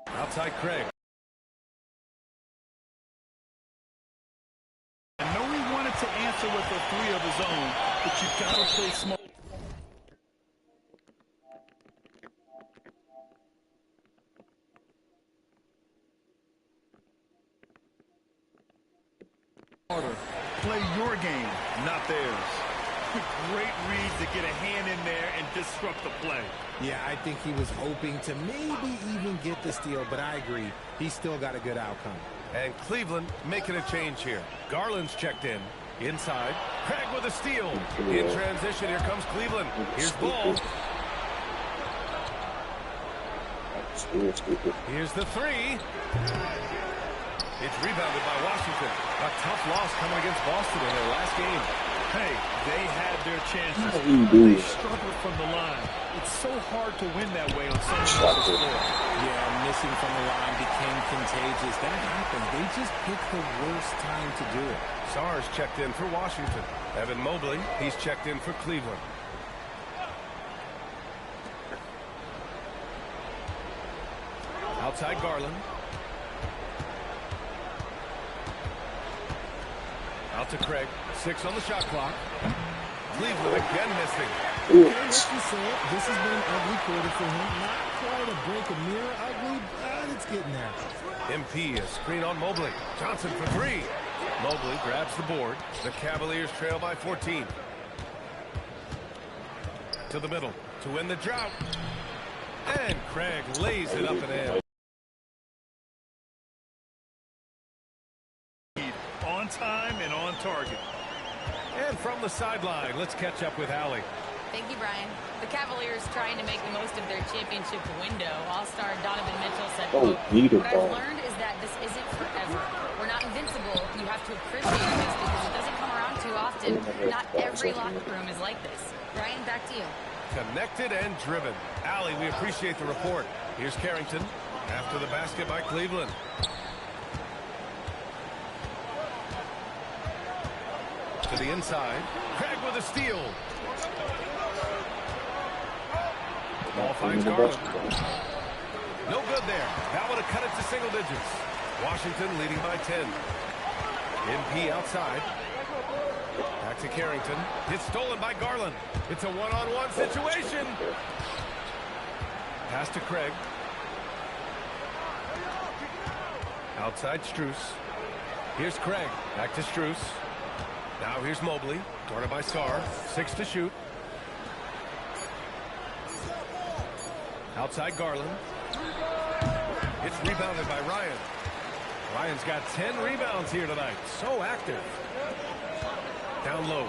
Outside Craig. I know he wanted to answer with a three of his own, but you've got to play smart. Play your game, not theirs. Great read to get a hand in there and disrupt the play. Yeah, I think he was hoping to maybe even get the steal, but I agree. He's still got a good outcome. And Cleveland making a change here. Garland's checked in. Inside. Craig with a steal. In transition, here comes Cleveland. Here's Ball. Here's the three. It's rebounded by Washington. A tough loss coming against Boston in their last game. Hey, they had their chances. They struggled from the line. It's so hard to win that way on so many score. Yeah, missing from the line became contagious. That happened. They just picked the worst time to do it. Sarge checked in for Washington. Evan Mobley, he's checked in for Cleveland. Outside Garland. Out to Craig. 6 on the shot clock. Cleveland again missing. Let's just say it. This has been an ugly quarter for him. Not quite a break a mirror ugly, but it's getting there. MP, a screen on Mobley. Johnson for three. Mobley grabs the board. The Cavaliers trail by 14. To the middle to win the drought. And Craig lays it up and in. On time and on target. And from the sideline, let's catch up with Allie. Thank you, Brian. The Cavaliers trying to make the most of their championship window. All-star Donovan Mitchell said, quote, "What I've learned is that this isn't forever. We're not invincible. You have to appreciate this because it doesn't come around too often. Not every locker room is like this." Brian, back to you. Connected and driven. Allie, we appreciate the report. Here's Carrington after the basket by Cleveland. To the inside. Craig with a steal. Ball finds Garland. No good there. That would have cut it to single digits. Washington leading by 10. MP outside. Back to Carrington. It's stolen by Garland. It's a one-on-one situation. Pass to Craig. Outside Strus. Here's Craig. Back to Strus. Now here's Mobley. Guarded by Sarr. 6 to shoot. Outside Garland. It's rebounded by Ryan. Ryan's got 10 rebounds here tonight. So active. Down low.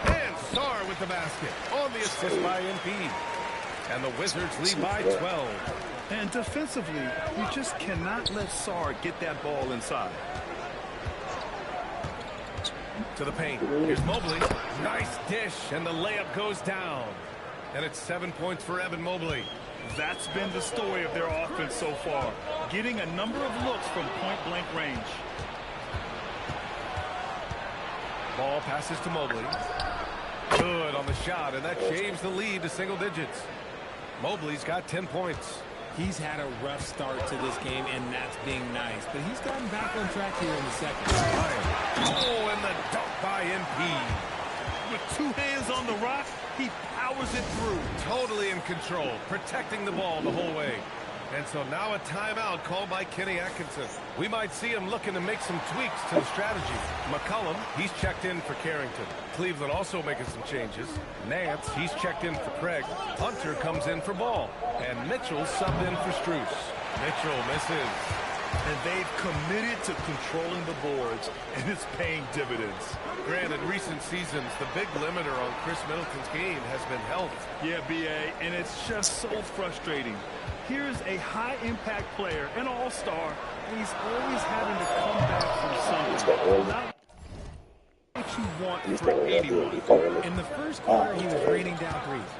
And Sarr with the basket. On the assist by MP. And the Wizards lead by 12. And defensively, you just cannot let Sarr get that ball inside. To the paint. Here's Mobley. Nice dish, and the layup goes down. And it's 7 points for Evan Mobley. That's been the story of their offense so far. Getting a number of looks from point-blank range. Ball passes to Mobley. Good on the shot, and that shaves the lead to single digits. Mobley's got 10 points. He's had a rough start to this game, and that's being nice. But he's gotten back on track here in the second. Oh, and the dunk by MP. With 2 hands on the rock, he powers it through. Totally in control, protecting the ball the whole way. And so now a timeout called by Kenny Atkinson. We might see him looking to make some tweaks to the strategy. McCollum, he's checked in for Carrington. Cleveland also making some changes. Nance, he's checked in for Craig. Hunter comes in for Ball. And Mitchell subbed in for Strus. Mitchell misses. And they've committed to controlling the boards, and it's paying dividends. Granted, recent seasons, the big limiter on Chris Middleton's game has been health. Yeah, B.A., and it's just so frustrating. Here's a high-impact player, an all-star, and he's always having to come back from something. Not what you want for anyone. In the first quarter, he was raining down threes.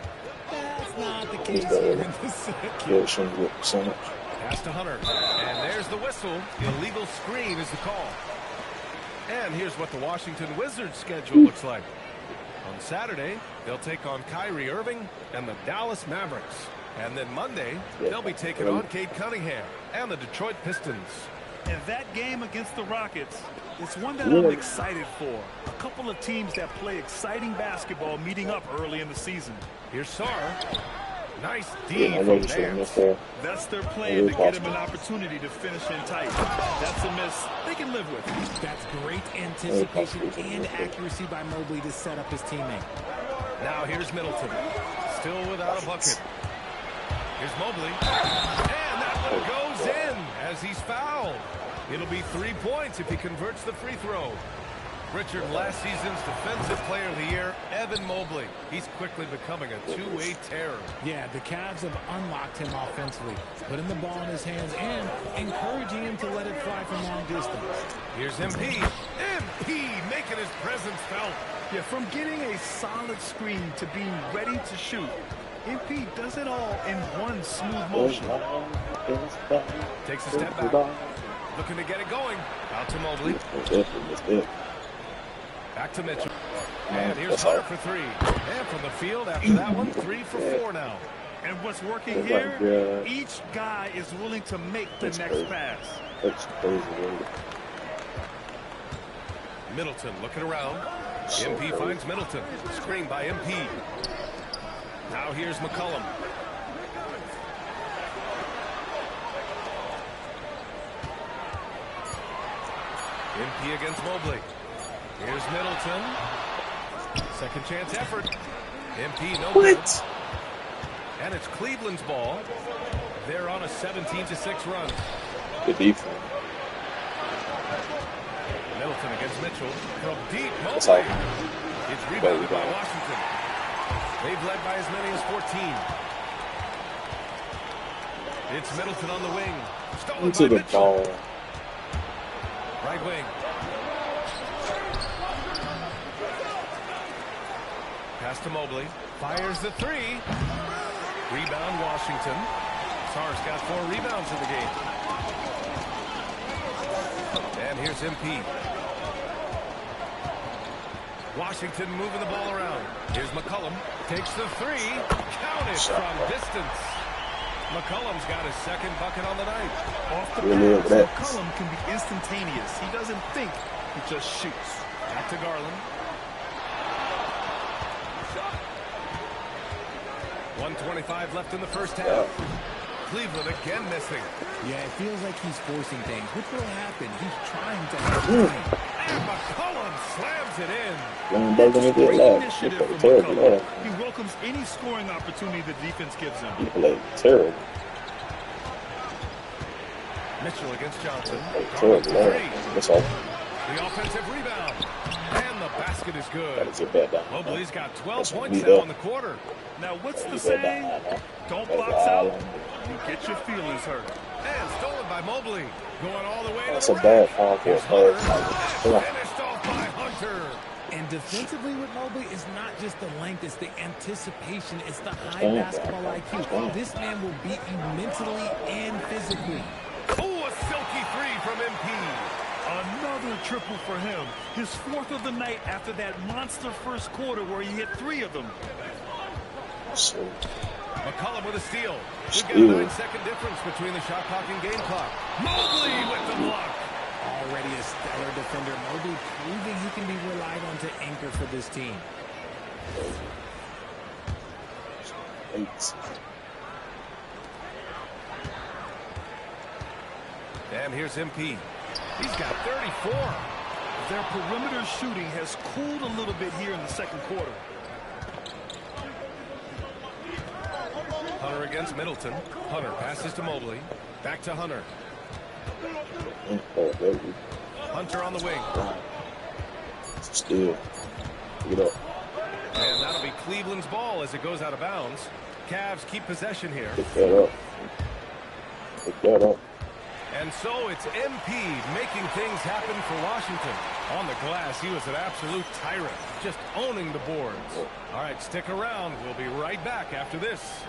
That's not the case here in the second. Pass to Hunter. And there's the whistle. Illegal screen is the call. And here's what the Washington Wizards schedule looks like. On Saturday, they'll take on Kyrie Irving and the Dallas Mavericks. And then Monday, they'll be taking on Cade Cunningham and the Detroit Pistons. And that game against the Rockets, it's one that I'm excited for. A couple of teams that play exciting basketball meeting up early in the season. Here's Sarr. Nice D from there. That's their plan to get him an opportunity to finish in tight. That's a miss they can live with. That's great anticipation and accuracy by Mobley to set up his teammate. Now here's Middleton. Still without a bucket. Here's Mobley. And that one goes in as he's fouled. It'll be 3 points if he converts the free throw. Richard, last season's Defensive Player of the Year, Evan Mobley. He's quickly becoming a two-way terror. Yeah, the Cavs have unlocked him offensively, putting the ball in his hands and encouraging him to let it fly from long distance. Here's MP. MP making his presence felt. Yeah, from getting a solid screen to being ready to shoot, MP does it all in one smooth motion. Takes a step back. Looking to get it going. Out to Mobley. Back to Mitchell. And here's Hunter for three. And from the field after that one, 3 for 4 now. And what's working here, each guy is willing to make the next pass. That's crazy. Middleton looking around. MP finds Middleton. Screen by MP. Now here's McCollum. MP against Mobley. Here's Middleton. Second chance effort. MP no good. And it's Cleveland's ball. They're on a 17-6 run. Good defense. Middleton against Mitchell. From deep, Mobley. It's rebounded by Washington. They've led by as many as 14. It's Middleton on the wing. Stolen by Mitchell. Right wing. Pass to Mobley. Fires the three. Rebound Washington. Sarr's got 4 rebounds in the game. And here's MP. Washington moving the ball around. Here's McCollum. Takes the three. Counted from distance. McCollum's got his second bucket on the night. Off the pass, McCollum can be instantaneous. He doesn't think, he just shoots. Back to Garland. 1:25 left in the first half. Cleveland again missing. Yeah, it feels like he's forcing things. Which will happen? He's trying to help. And McCollum slams it in. Great initiative from McCollum. He welcomes any scoring opportunity the defense gives him. He played terrible. Mitchell against Johnson. That's all. The offensive rebound. And the basket is good. Gotta get that down. Mobley's got 12 points now in the quarter. Now, what's the saying? Don't box out, you get your feelings hurt. And stolen by Mobley. Going all the way to That's the a bad rack. foul for Finished off by Hunter. And defensively with Mobley, it's not just the length, it's the anticipation, it's the high basketball IQ. This man will beat you mentally and physically. Oh, a silky three from MP. Another triple for him. His 4th of the night after that monster first quarter where he hit 3 of them. McCollum with a steal. We've got a 9-second difference between the shot clock and game clock. Mobley with the block. Already a stellar defender, Mobley proving he can be relied on to anchor for this team. 8. And here's MP. He's got 34. Their perimeter shooting has cooled a little bit here in the second quarter. Hunter against Middleton. Hunter passes to Mobley. Back to Hunter. Hunter on the wing. Still. Get up. And that'll be Cleveland's ball as it goes out of bounds. Cavs keep possession here. Pick that up. Pick that up. And so it's MP making things happen for Washington. On the glass, he was an absolute tyrant, just owning the boards. All right, stick around. We'll be right back after this.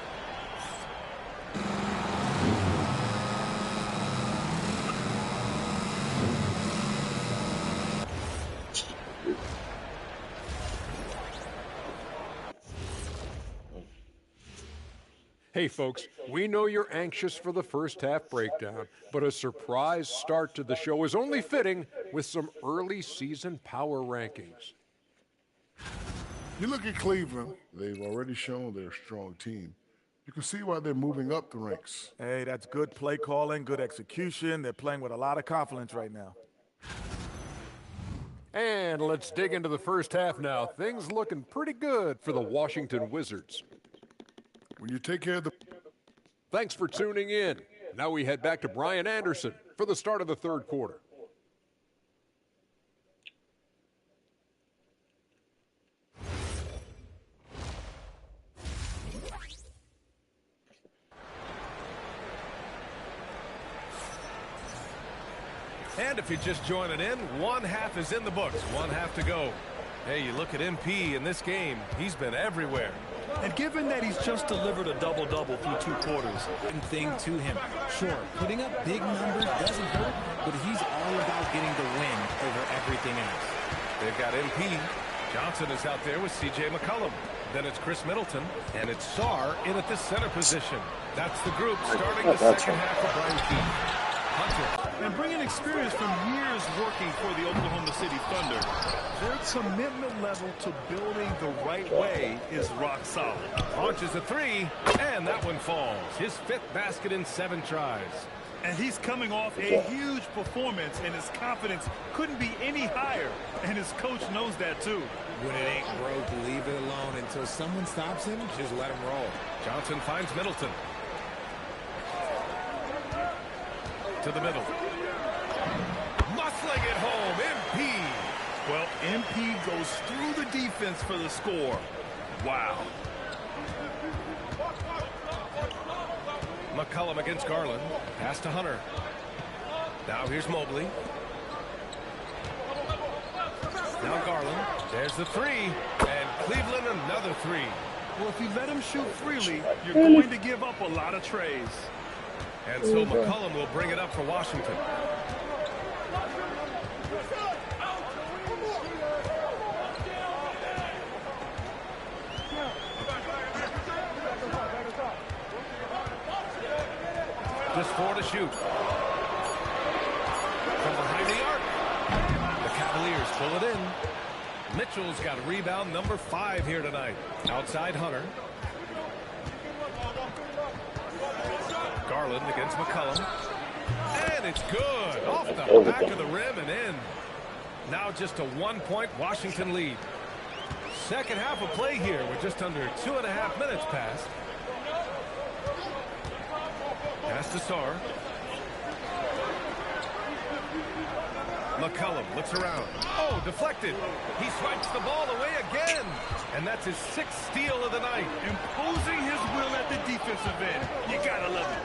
Hey folks, we know you're anxious for the first half breakdown, but a surprise start to the show is only fitting with some early season power rankings. You look at Cleveland, they've already shown they're a strong team. You can see why they're moving up the ranks. Hey, that's good play calling, good execution. They're playing with a lot of confidence right now. And let's dig into the first half now. Things looking pretty good for the Washington Wizards. When you take care of the... Thanks for tuning in. Now we head back to Brian Anderson for the start of the third quarter. And if you're just joining in, one half is in the books. One half to go. Hey, you look at MP in this game, he's been everywhere. And given that he's just delivered a double-double through 2 quarters. Thing to him. Sure, putting up big numbers doesn't hurt, but he's all about getting the win over everything else. They've got MP. Johnson is out there with C.J. McCollum. Then it's Chris Middleton, and it's Sarr in at the center position. That's the group starting the second half for Brian Keefe. Hunter. And bringing experience from years working for the Oklahoma City Thunder, their commitment level to building the right way is rock solid. Launches a 3, and that one falls. His 5th basket in 7 tries. And he's coming off a huge performance, and his confidence couldn't be any higher. And his coach knows that, too. When it ain't broke, leave it alone. Until someone stops him, just let him roll. Johnson finds Middleton. To the middle. Muscling it home, MP. Well, MP goes through the defense for the score. Wow. McCollum against Garland. Pass to Hunter. Now here's Mobley. Now Garland. There's the 3. And Cleveland another 3. Well, if you let him shoot freely, you're going to give up a lot of trays. And so McCollum will bring it up for Washington. Just 4 to shoot. From behind the arc. The Cavaliers pull it in. Mitchell's got rebound number 5 here tonight. Outside Hunter. Garland against McCollum. And it's good. Off the back of the rim and in. Now just a 1-point Washington lead. Second half of play here with just under 2.5 minutes passed. Pass to Sarr. McCollum looks around. Oh, deflected. He swipes the ball away again. And that's his 6th steal of the night. Imposing his will at the defensive end. You gotta love it.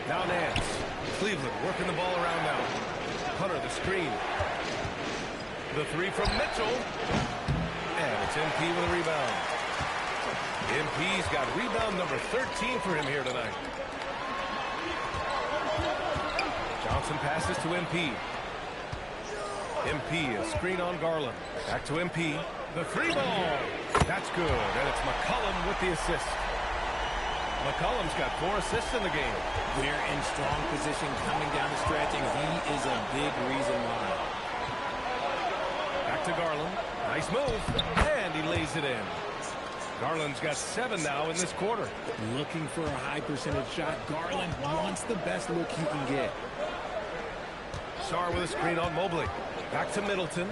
Now Nance. Cleveland working the ball around now. Hunter the screen. The 3 from Mitchell. And it's MP with a rebound. MP's got rebound number 13 for him here tonight. Johnson passes to MP. MP, a screen on Garland. Back to MP. The 3 ball. That's good. And it's McCollum with the assist. McCollum's got 4 assists in the game. We're in strong position coming down the stretch, and he is a big reason why. Back to Garland. Nice move. And he lays it in. Garland's got 7 now in this quarter. Looking for a high percentage shot. Garland wants the best look he can get. Sarr with a screen on Mobley. Back to Middleton.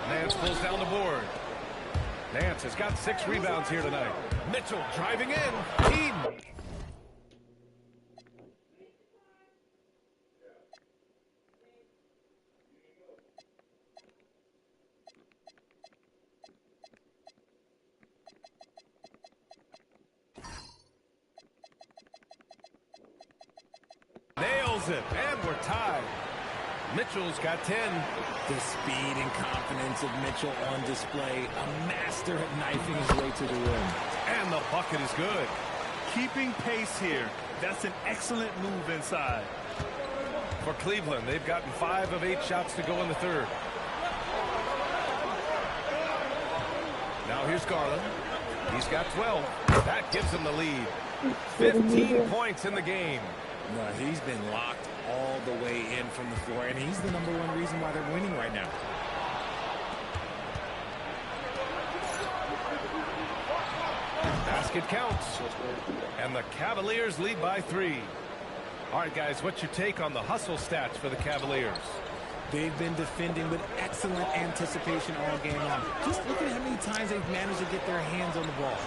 Nance pulls down the board. Nance has got 6 rebounds here tonight. Mitchell driving in. Eden. Nails it, and we're tied. Mitchell's got 10. The speed and confidence of Mitchell on display. A master at knifing his way to the rim. And the bucket is good. Keeping pace here. That's an excellent move inside. For Cleveland, they've gotten 5 of 8 shots to go in the third. Now here's Garland. He's got 12. That gives him the lead. 15 points in the game. No, he's been locked all the way in from the floor, and he's the #1 reason why they're winning right now. Basket counts. And the Cavaliers lead by 3. All right, guys, what's your take on the hustle stats for the Cavaliers? They've been defending with excellent anticipation all game long. Just look at how many times they've managed to get their hands on the ball.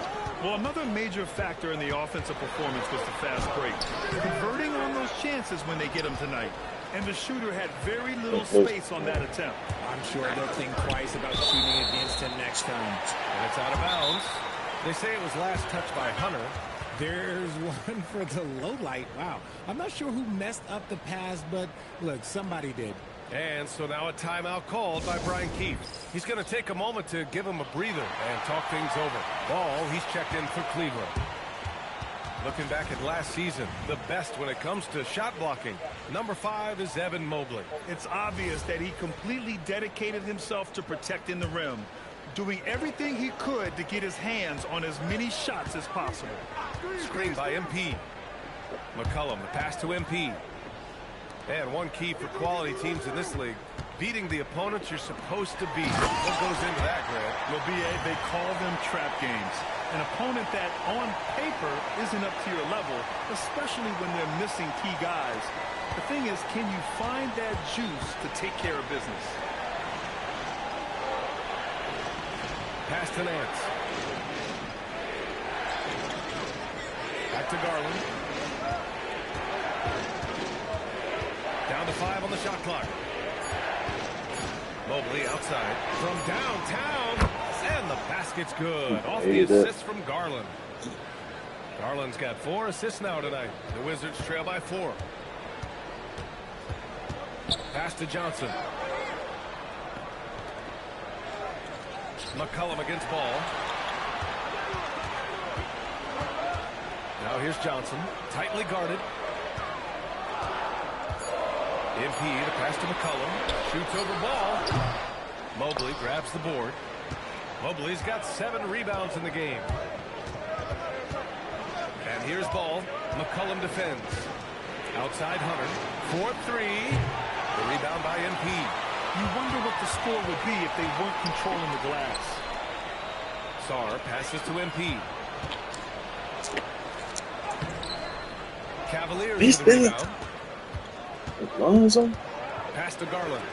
Well, another major factor in the offensive performance was the fast break. Converting on those chances when they get them tonight. And the shooter had very little space on that attempt. I'm sure they'll think twice about shooting against him next time. And it's out of bounds. They say it was last touched by Hunter. There's one for the low light. Wow. I'm not sure who messed up the pass, but look, somebody did. And so now a timeout called by Brian Keefe. He's going to take a moment to give him a breather and talk things over. Ball, he's checked in for Cleveland. Looking back at last season, the best when it comes to shot blocking. Number 5 is Evan Mobley. It's obvious that he completely dedicated himself to protecting the rim, doing everything he could to get his hands on as many shots as possible. Screen by MP. McCollum, the pass to MP. And one key for quality teams in this league, beating the opponents you're supposed to beat. What goes into that, Grant? Well, B.A., they call them trap games. An opponent that, on paper, isn't up to your level, especially when they're missing key guys. The thing is, can you find that juice to take care of business? Pass to Nance. Back to Garland. Down to 5 on the shot clock. Mobley outside from downtown. And the basket's good. Off the assist from Garland. Garland's got 4 assists now tonight. The Wizards trail by 4. Pass to Johnson. McCollum against Ball. Now here's Johnson. Tightly guarded. MP, the pass to McCollum. Shoots over Ball. Mobley grabs the board. Mobley's got 7 rebounds in the game. And here's Ball. McCollum defends. Outside Hunter. 4-3. The rebound by MP. You wonder what the score would be if they weren't controlling the glass. Sarr passes to MP. Cavaliers with the rebound. Pass to Garland.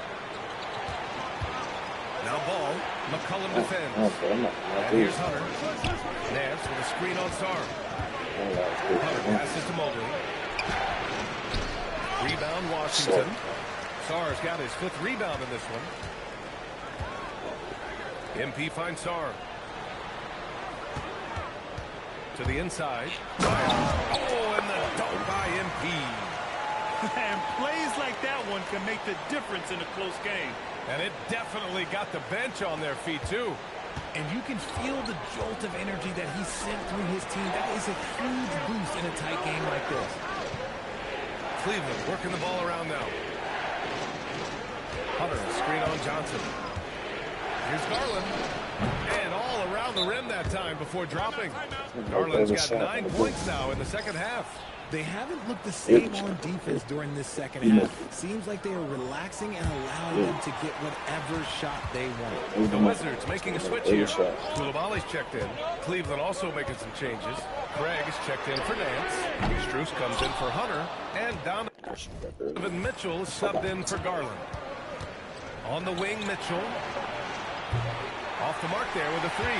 Now Ball. McCollum defends. And here's Hunter. Nance with a screen on Sarr. Hunter passes to Mobley. Rebound Washington. Sarr's got his 5th rebound in this one. MP finds Sarr. To the inside. Oh, and the dunk by MP. And plays like that one can make the difference in a close game. And it definitely got the bench on their feet, too. And you can feel the jolt of energy that he sent through his team. That is a huge boost in a tight game like this. Cleveland working the ball around now. Hunter, screen on Johnson. Here's Garland. And all around the rim that time before dropping. Garland's got 9 points now in the second half. They haven't looked the same on defense during this second half. Seems like they are relaxing and allowing them to get whatever shot they want. The Wizards making a switch here. Koulibaly's checked in. Cleveland also making some changes. Craig is checked in for Nance. Strus comes in for Hunter. And Donovan Mitchell is subbed in for Garland. On the wing, Mitchell. Off the mark there with a 3.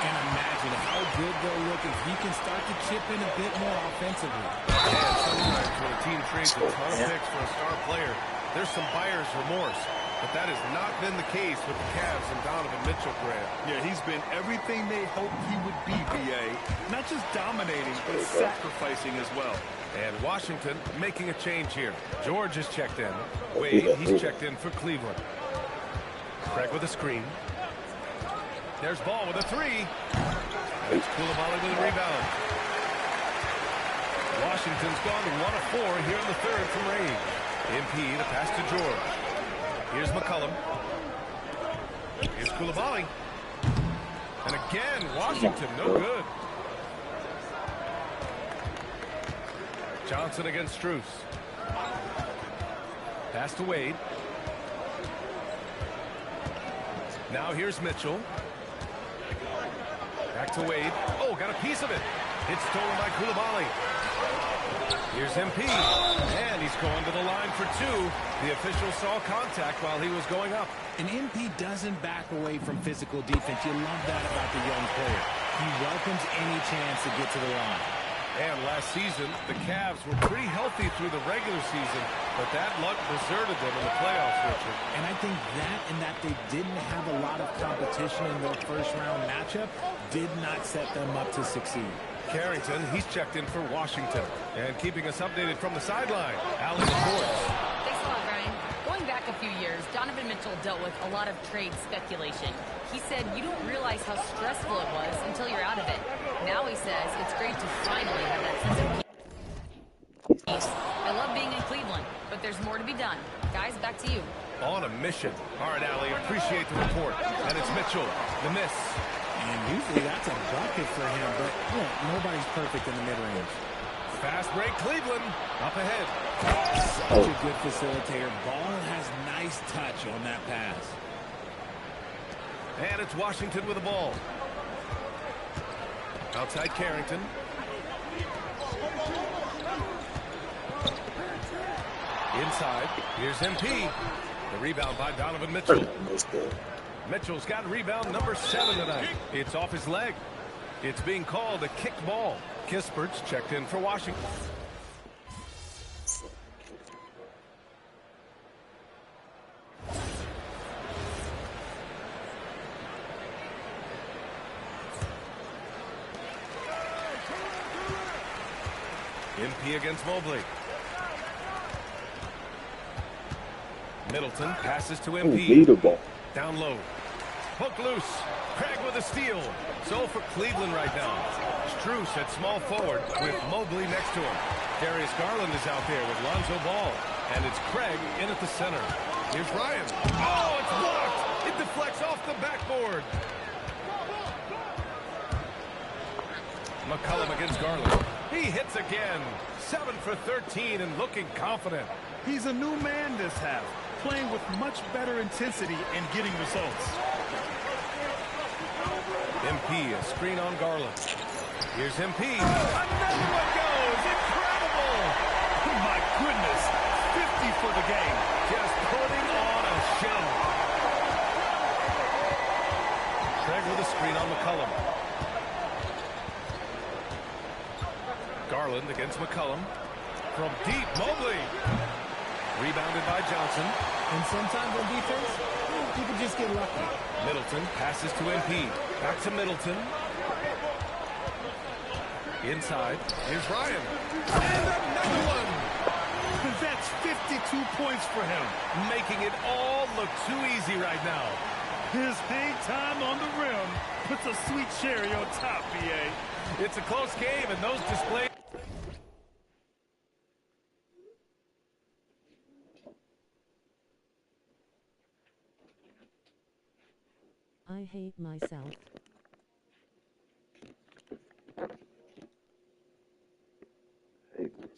And imagine how good they'll look if he can start to chip in a bit more offensively. And sometimes when a team trades a ton of picks for a star player, there's some buyer's remorse. But that has not been the case with the Cavs and Donovan Mitchell, Grant. Yeah, he's been everything they hoped he would be, B.A. Not just dominating, but sacrificing as well. And Washington making a change here. George is checked in. Wade, he's checked in for Cleveland. Craig with a screen. There's Ball with a 3. It's Koulibaly with a rebound. Washington's gone to 1 of 4 here in the third from range. MP, the pass to George. Here's McCollum. Here's Koulibaly. And again, Washington, no good. Johnson against Strus. Pass to Wade. Now here's Mitchell. Back to Wade. Oh, got a piece of it. It's stolen by Coulibaly. Here's MP. And he's going to the line for two. The official saw contact while he was going up. And MP doesn't back away from physical defense. You love that about the young player. He welcomes any chance to get to the line. And last season, the Cavs were pretty healthy through the regular season, but that luck deserted them in the playoffs, Richard. And I think that and that they didn't have a lot of competition in their first-round matchup did not set them up to succeed. Carrington, he's checked in for Washington. And keeping us updated from the sideline, Allen reports. Thanks a lot, Brian. Going back a few years, Donovan Mitchell dealt with a lot of trade speculation. He said you don't realize how stressful it was until you're out of it. Now he says it's great to finally have that sense of peace. I love being in Cleveland, but there's more to be done. Guys, back to you. On a mission. All right, Allie, appreciate the report. And it's Mitchell, the miss. And usually that's a bucket for him, but look, nobody's perfect in the mid-range. Fast break, Cleveland. Up ahead. Such a good facilitator. Ball has nice touch on that pass. And it's Washington with the ball. Outside Carrington. Inside. Here's MP. The rebound by Donovan Mitchell. Mitchell's got rebound number 7 tonight. It's off his leg. It's being called a kicked ball. Kispert's checked in for Washington. MP against Mobley. Middleton passes to MP. Down low. Hook loose. Craig with a steal. So for Cleveland right now. Strus at small forward with Mobley next to him. Darius Garland is out there with Lonzo Ball. And it's Craig in at the center. Here's Ryan. Oh, it's blocked. It deflects off the backboard. McCollum against Garland. He hits again. 7 for 13 and looking confident. He's a new man this half, playing with much better intensity and getting results. MP, a screen on Garland. Here's MP. Another one goes. Incredible. Oh, my goodness. 50 for the game. Just putting on a show. Craig with a screen on McCollum. Garland against McCollum. From deep, Mobley. Rebounded by Johnson. And sometimes on defense, people just get lucky. Middleton passes to MP. Back to Middleton. Inside. Here's Ryan. And another one. That's 52 points for him. Making it all look too easy right now. His hang time on the rim puts a sweet cherry on top, BA. It's a close game, and those displays. I hate myself. Hate myself.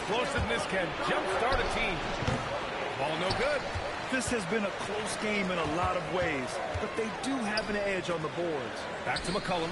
explosiveness can jumpstart a team. Ball no good. This has been a close game in a lot of ways, but they do have an edge on the boards. Back to McCollum.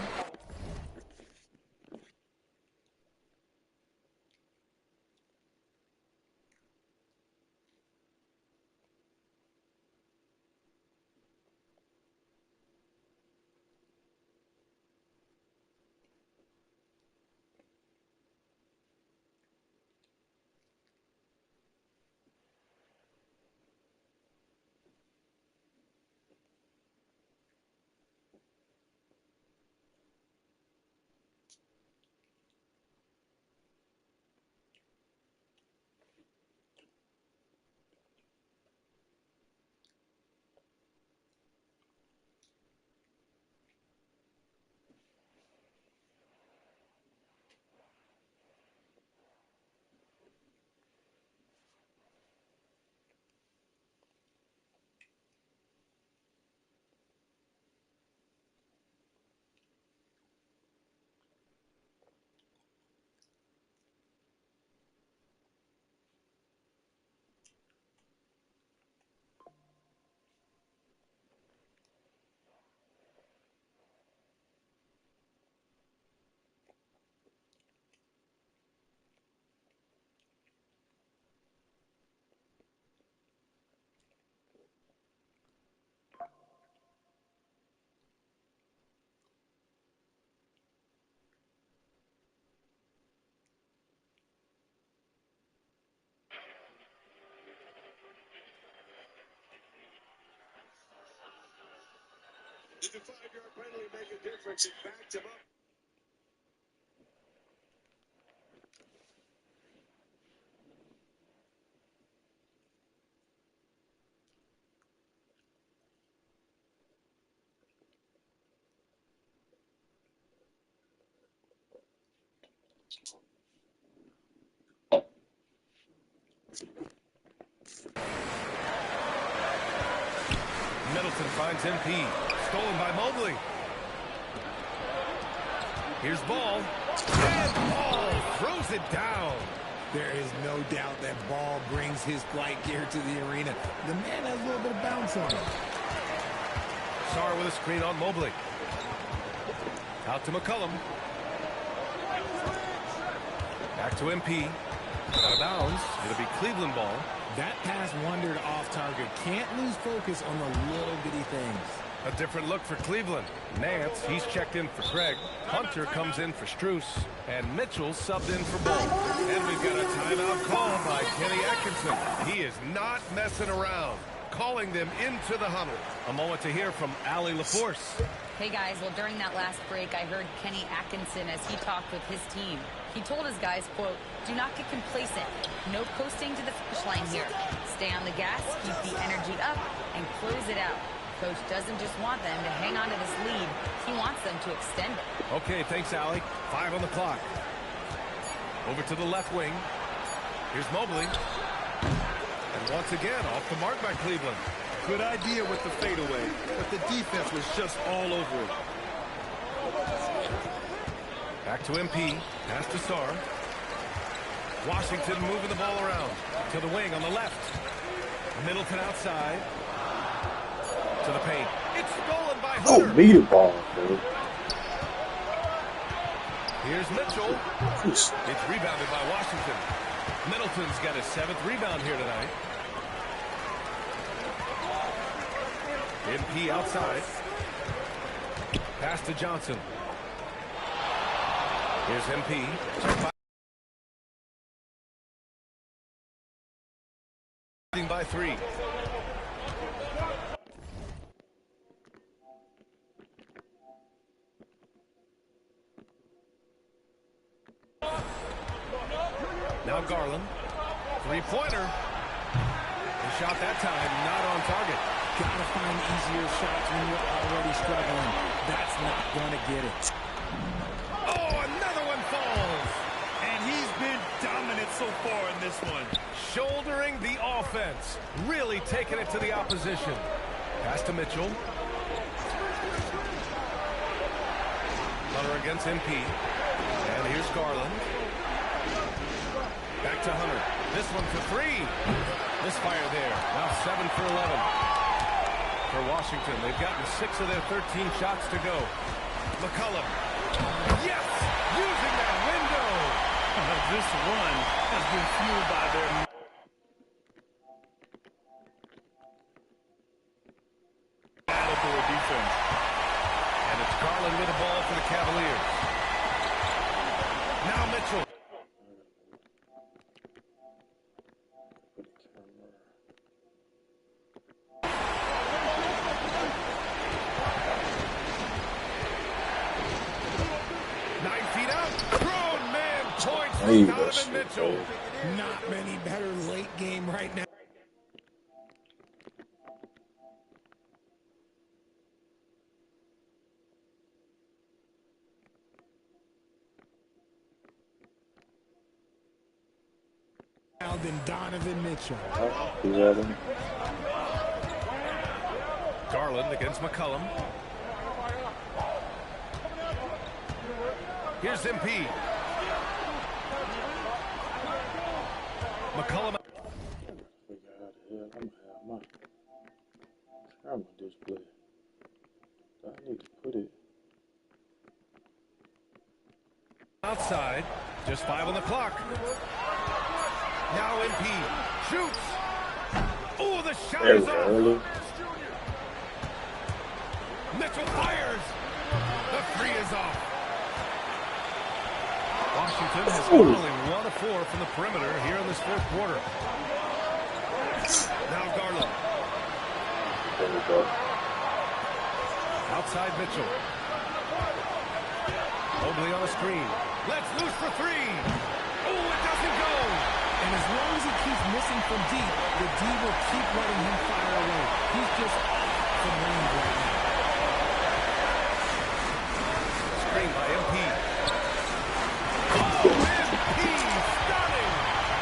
Did the 5-yard penalty make a difference? It backed him up. Middleton finds MP. Stolen by Mobley. Here's Ball. And Ball throws it down. There is no doubt that Ball brings his flight gear to the arena. The man has a little bit of bounce on him. Sarr with a screen on Mobley. Out to McCollum. Back to MP. Out of bounds. It'll be Cleveland ball. That pass wandered off target. Can't lose focus on the little bitty things. A different look for Cleveland. Nance, he's checked in for Craig. Hunter comes in for Strus. And Mitchell subbed in for Ball. And we've got a timeout call by Kenny Atkinson. He is not messing around. Calling them into the huddle. A moment to hear from Allie LaForce. Hey guys, well during that last break I heard Kenny Atkinson as he talked with his team. He told his guys, quote, do not get complacent. No coasting to the finish line here. Stay on the gas, keep the energy up, and close it out. Coach doesn't just want them to hang on to this lead. He wants them to extend it. Okay, thanks, Allie. 5 on the clock. Over to the left wing. Here's Mobley. And once again, off the mark by Cleveland. Good idea with the fadeaway, but the defense was just all over it. Back to MP. Pass to Sarr. Washington moving the ball around. To the wing on the left. Middleton outside. To the paint. It's stolen by Hunter. Oh, beat a ball, dude. Here's Mitchell. It's rebounded by Washington. Middleton's got his 7th rebound here tonight. MP outside. Pass to Johnson. Here's MP. By 3. Now Garland. 3-pointer. The shot that time not on target. Gotta find easier shots when you're already struggling. That's not gonna get it. Oh, another one falls. And he's been dominant so far in this one. Shouldering the offense. Really taking it to the opposition. Pass to Mitchell. Hunter against MP. And here's Garland. Back to Hunter. This one for 3. Misfire there. Now 7 for 11. For Washington, they've gotten 6 of their 13 shots to go. McCollum. Yes! Using that window! This run has been fueled by their Matador defense. And it's Garland with the ball for the Cavaliers. Now Mitchell. Donovan Mitchell. Not many better late game right now. Than Donovan Mitchell. Garland against McCollum. Here's MP. McCollum. I'm on display. I need to put it outside. Just 5 on the clock. Now MP shoots. Oh, the shot is off. Mitchell fires. The 3 is off. Washington has only 1 of 4 from the perimeter here in this 4th quarter. Now Garland. Outside Mitchell. Mobley on a screen. Let's loose for 3. Oh, it doesn't go. And as long as he keeps missing from deep, the D will keep letting him fire away. He's just off from range right now. Screen by MP. Oh, MP, stunning!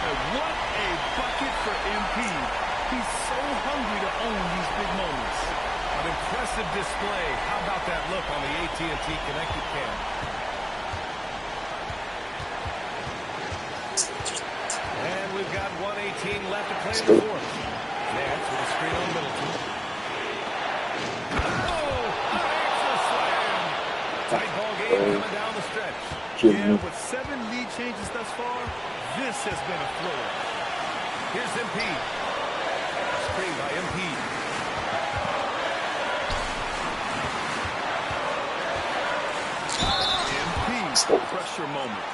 And what a bucket for MP. He's so hungry to own these big moments. An impressive display. How about that look on the AT&T connected cam? And we've got 1:18 left to play in the 4th. Nance with a screen on Middleton. Oh, an extra slam! Tight ball game coming down the stretch. Yeah, with 7 lead changes thus far, this has been a thriller. Here's MP. Screen by MP. MP's pressure moment.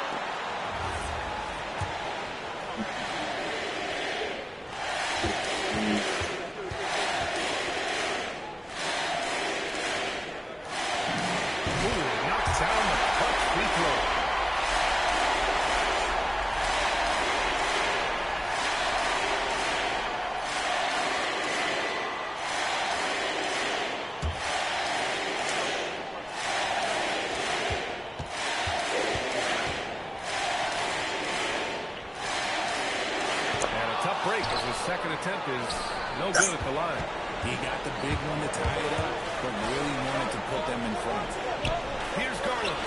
Knocks down the clutch free throw. Break as his second attempt is no good at the line. He got the big one to tie it up, but really wanted to put them in front. Here's Garland.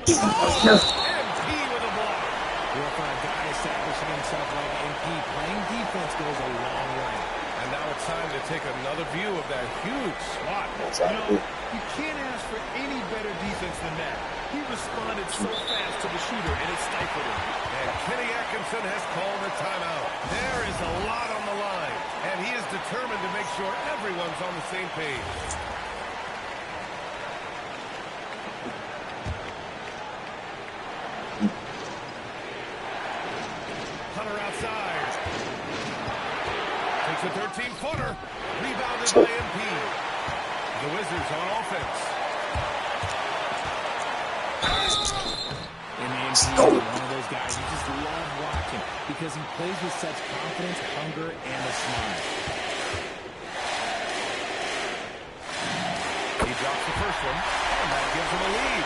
MP with a block. Well, for a guy establishing himself like MP, playing defense goes a long way. And now it's time to take another view of that huge swat. You know, you can't ask for any better defense than that. He responded so fast to the shooter, and it stifled him. And Kenny Atkinson has called a timeout. There is a lot on the line, and he is determined to make sure everyone's on the same page. Hunter outside. Takes a 13-footer. Rebounded by MP. The Wizards on offense. And MP is one of those guys you just love watching because he plays with such confidence, hunger, and a smile. He drops the first one, and that gives him a lead.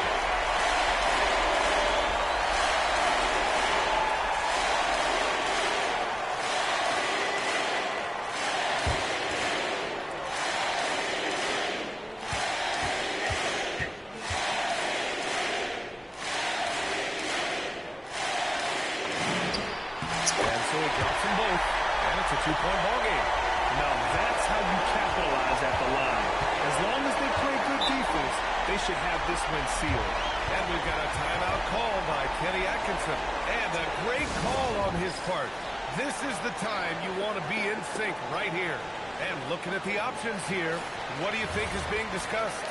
And so he drops them both, and it's a 2-point ball game. Now that's how you capitalize at the line. As long as they play good defense, they should have this win sealed. And we've got a timeout call by Kenny Atkinson. And a great call on his part. This is the time you want to be in sync right here. And looking at the options here, what do you think is being discussed?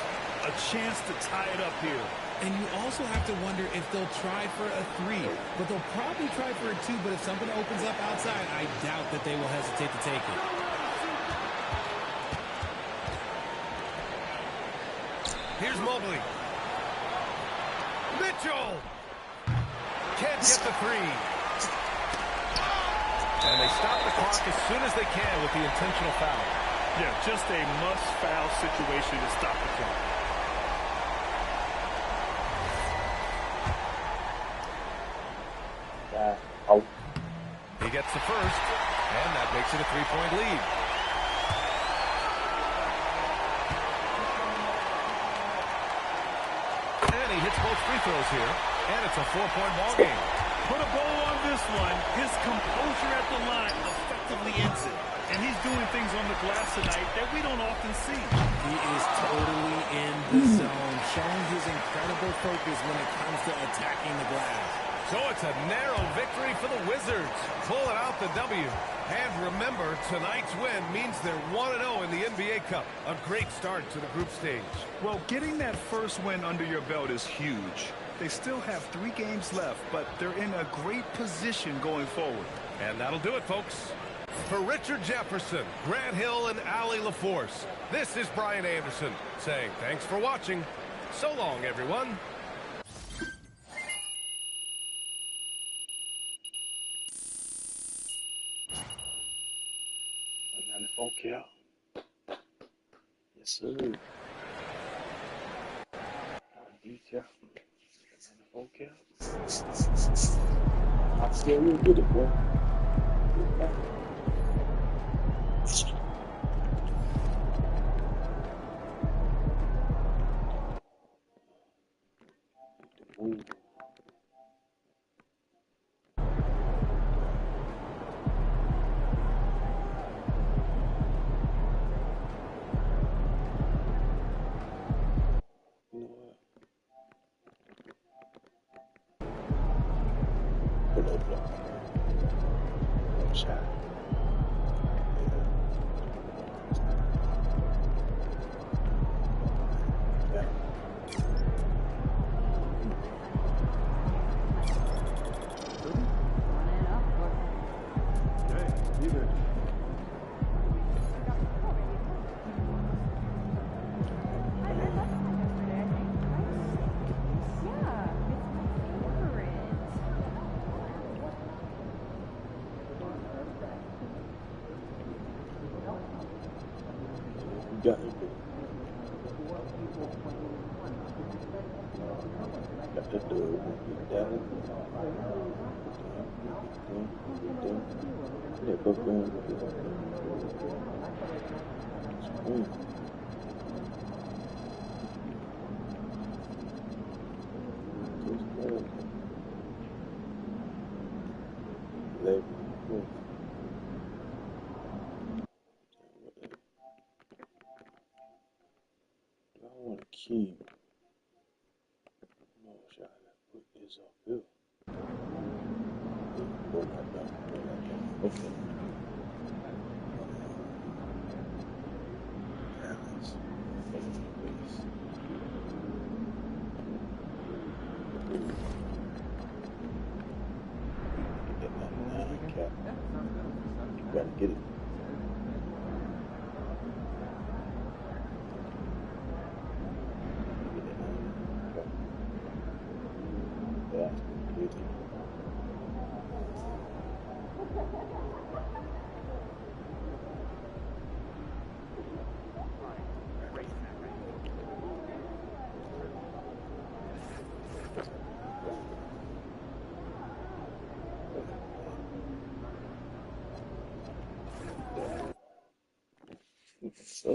A chance to tie it up here. And you also have to wonder if they'll try for a 3. But they'll probably try for a 2. But if something opens up outside, I doubt that they will hesitate to take it. Here's Mobley. Mitchell! Can't get the 3. And they stop the clock as soon as they can with the intentional foul. Yeah, just a must-foul situation to stop the clock. Out. He gets the first, and that makes it a 3-point lead. And he hits both free throws here, and it's a 4-point ball game. Put a bow on this one. His composure at the line effectively ends it. And he's doing things on the glass tonight that we don't often see. He is totally in the zone, showing his incredible focus when it comes to attacking the glass. So it's a narrow victory for the Wizards, pulling out the W. And remember, tonight's win means they're 1-0 in the NBA Cup. A great start to the group stage. Well, getting that first win under your belt is huge. They still have 3 games left, but they're in a great position going forward. And that'll do it, folks. For Richard Jefferson, Grant Hill, and Allie LaForce, this is Brian Anderson saying thanks for watching. So long, everyone. Okay. Yes, sir. Okay. I still really get it, boy. Got it. Got the door. Yeah, both going. Key. No, shall I put this up here? Go right down. Okay. Balance. Base. Get that 9 cap. You gotta get it. So.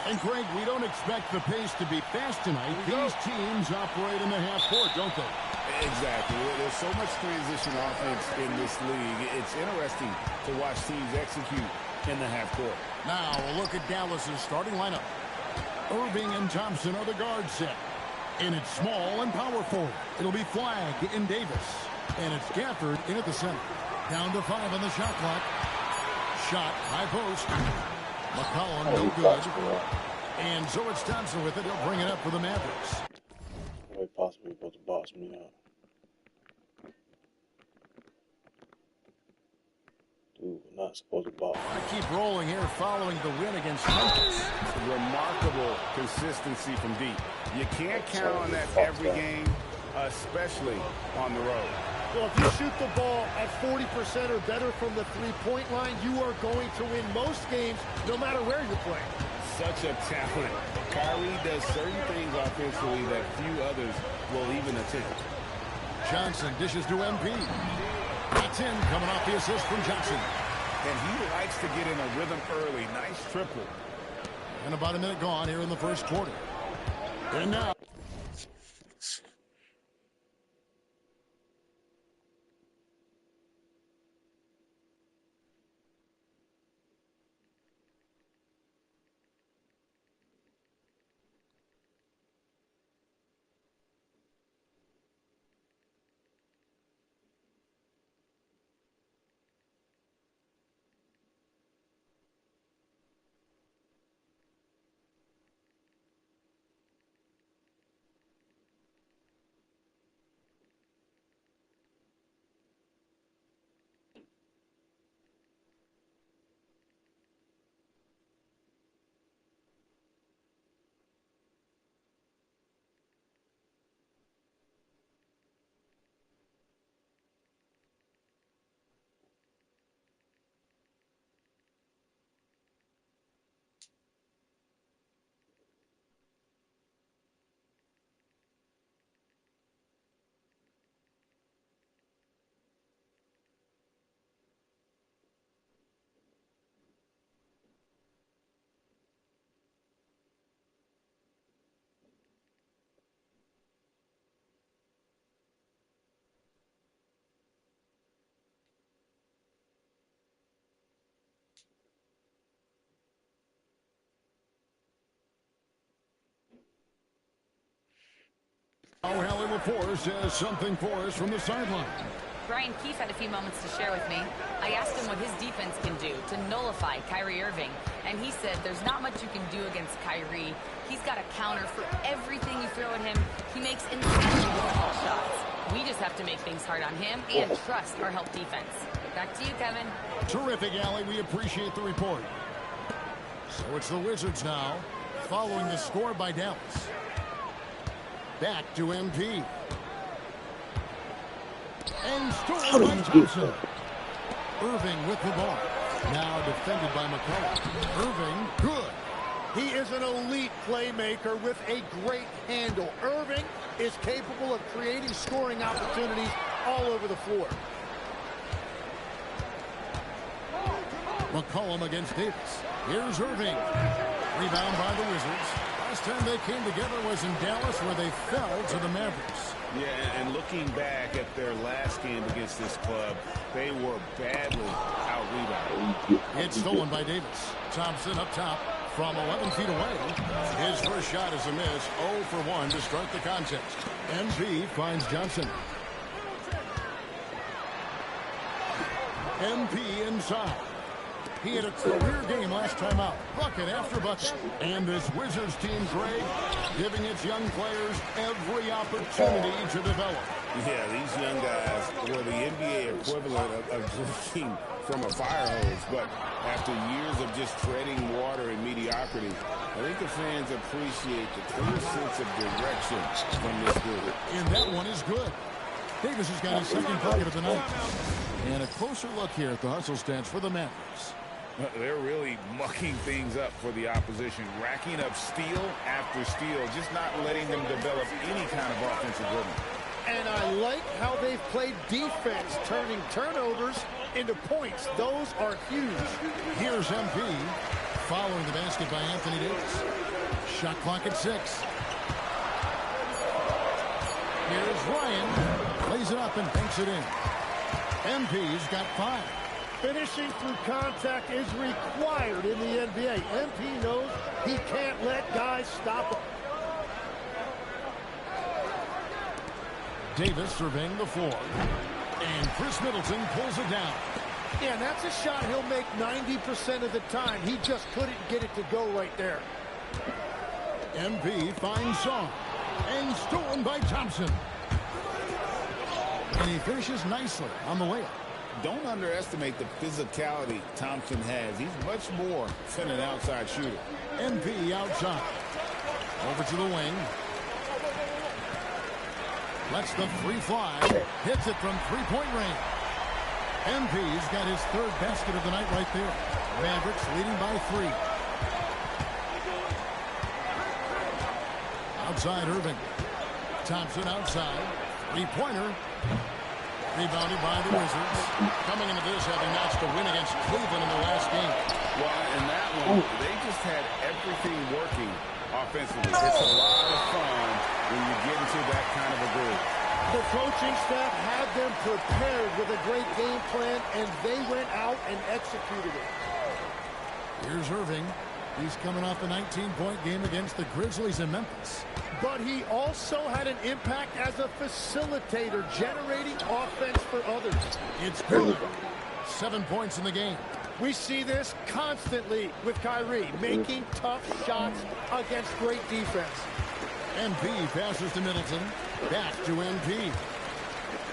And, Greg, we don't expect the pace to be fast tonight. These teams operate in the half court, don't they? Exactly. There's so much transition offense in this league. It's interesting to watch teams execute in the half court. Now, a look at Dallas's starting lineup. Irving and Thompson are the guard set. And it's small and power forward. It'll be Flagg and Davis. And it's Gafford in at the center. Down to 5 on the shot clock. Shot, high post. McCollum, no good. And so it's Thompson with it. He'll bring it up for the Mavericks. Way possibly supposed to box me out. Dude, not supposed to box. I keep rolling here following the win against Memphis. Remarkable consistency from deep. You can't count on that every game, especially on the road. Well, if you shoot the ball at 40% or better from the three-point line, you are going to win most games, no matter where you're playing. Such a talent. Kyrie does certain things offensively that few others will even attempt. Johnson dishes to MP. That's in, coming off the assist from Johnson. And he likes to get in a rhythm early. Nice triple. And about a minute gone here in the first quarter. And now. Our Hallie LaForce has something for us from the sideline. Brian Keefe had a few moments to share with me. I asked him what his defense can do to nullify Kyrie Irving, and he said there's not much you can do against Kyrie. He's got a counter for everything you throw at him. He makes insanely difficult shots. We just have to make things hard on him and trust our help defense. Back to you, Kevin. Terrific, Allie. We appreciate the report. So it's the Wizards now, following the score by Dallas. Back to MP. And stolen by Thompson. Irving with the ball. Now defended by McCollum. Irving, good. He is an elite playmaker with a great handle. Irving is capable of creating scoring opportunities all over the floor. McCollum against Davis. Here's Irving. Rebound by the Wizards. Last time they came together was in Dallas, where they fell to the Mavericks. Yeah, and looking back at their last game against this club, they were badly out-rebounded. It's stolen by Davis. Thompson up top from 11 feet away. His first shot is a miss. 0 for 1 to start the contest. MP finds Johnson. MP inside. He had a career game last time out. Bucket after bucket. And this Wizards team, Greg, giving its young players every opportunity to develop. Yeah, these young guys were the NBA equivalent of drinking from a fire hose. But after years of just treading water and mediocrity, I think the fans appreciate the clear sense of direction from this group. And that one is good. Davis has got his second bucket of the night. And a closer look here at the hustle stats for the Mavericks. They're really mucking things up for the opposition, racking up steal after steal, just not letting them develop any kind of offensive rhythm. And I like how they've played defense, turning turnovers into points. Those are huge. Here's MP. following the basket by Anthony Davis. Shot clock at 6. Here's Ryan. Plays it up and banks it in. MP's got 5. Finishing through contact is required in the NBA. MP knows he can't let guys stop him. Davis surveying the floor. And Chris Middleton pulls it down. Yeah, and that's a shot he'll make 90% of the time. He just couldn't get it to go right there. MP finds Song. And stolen by Thompson. And he finishes nicely on the layup. Don't underestimate the physicality Thompson has. He's much more than an outside shooter. MP outside. Over to the wing. Lets the 3 fly. Hits it from three-point range. MP's got his 3rd basket of the night right there. Mavericks leading by 3. Outside Irving. Thompson outside. 3-pointer. Rebounded by the Wizards. Coming into this, having notched a win against Cleveland in the last game. Well, in that one, they just had everything working offensively. It's a lot of fun when you get into that kind of a groove. The coaching staff had them prepared with a great game plan, and they went out and executed it. Here's Irving. He's coming off a 19-point game against the Grizzlies in Memphis. But he also had an impact as a facilitator, generating offense for others. It's good. 7 points in the game. We see this constantly with Kyrie, making tough shots against great defense. MP passes to Middleton. Back to MP.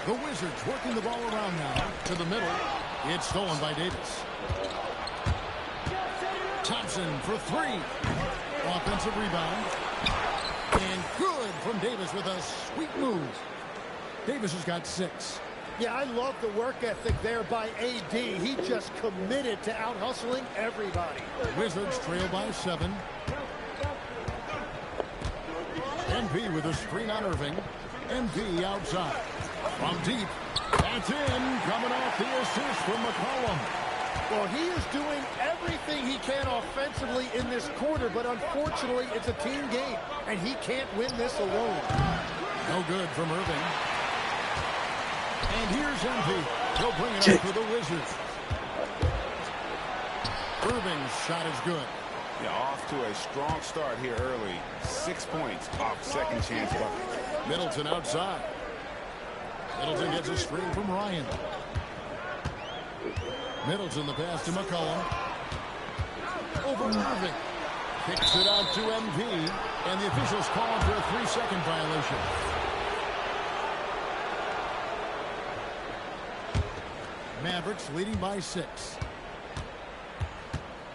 The Wizards working the ball around now to the middle. It's stolen by Davis. Thompson for 3. Offensive rebound. And good from Davis with a sweet move. Davis has got 6. Yeah, I love the work ethic there by AD. He just committed to out-hustling everybody. Wizards trail by 7. MP with a screen on Irving. MP outside. From deep. That's in. Coming off the assist from McCollum. Well, he is doing everything he can offensively in this quarter, but unfortunately, it's a team game, and he can't win this alone. No good from Irving. And here's MP. He'll bring it up for the Wizards. Irving's shot is good. Yeah, off to a strong start here early. 6 points off second chance bucket. Middleton outside. Middleton gets a screen from Ryan. Middleton the pass to McCollum. Over Irving. Kicks it out to MP. And the officials call for a 3-second violation. Mavericks leading by 6.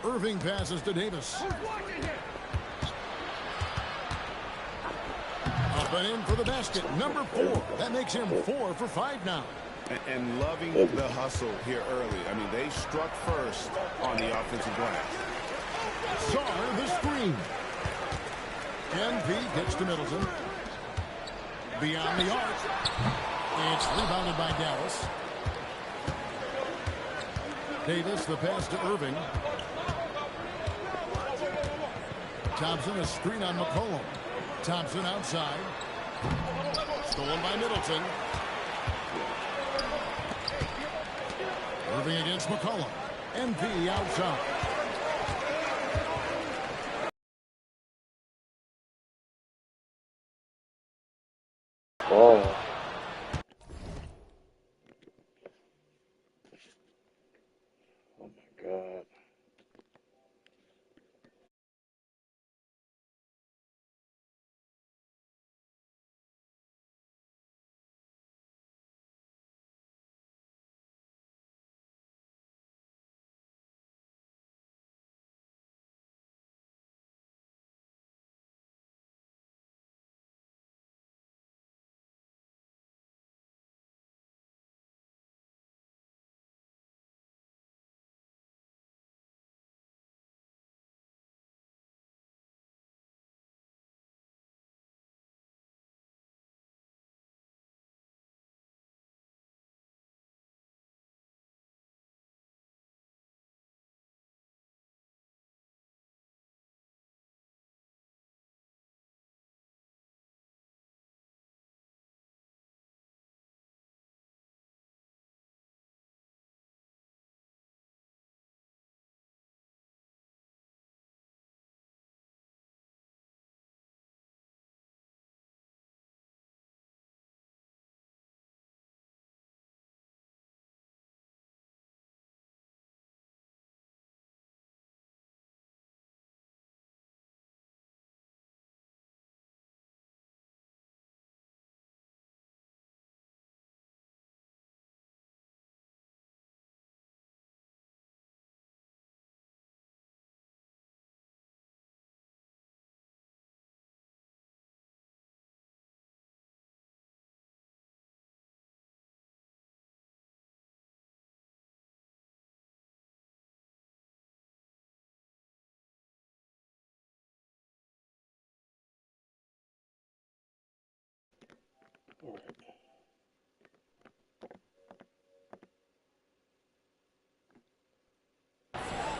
Irving passes to Davis. Up and in for the basket. Number 4. That makes him 4 for 5 now. And loving the hustle here early. I mean, they struck first on the offensive glass. Sarr the screen. MP gets to Middleton. Beyond the arc. It's rebounded by Dallas. Davis the pass to Irving. Thompson a screen on McCollum. Thompson outside. Stolen by Middleton. Irving against McCollum. MP outside. Oh. Oh my God.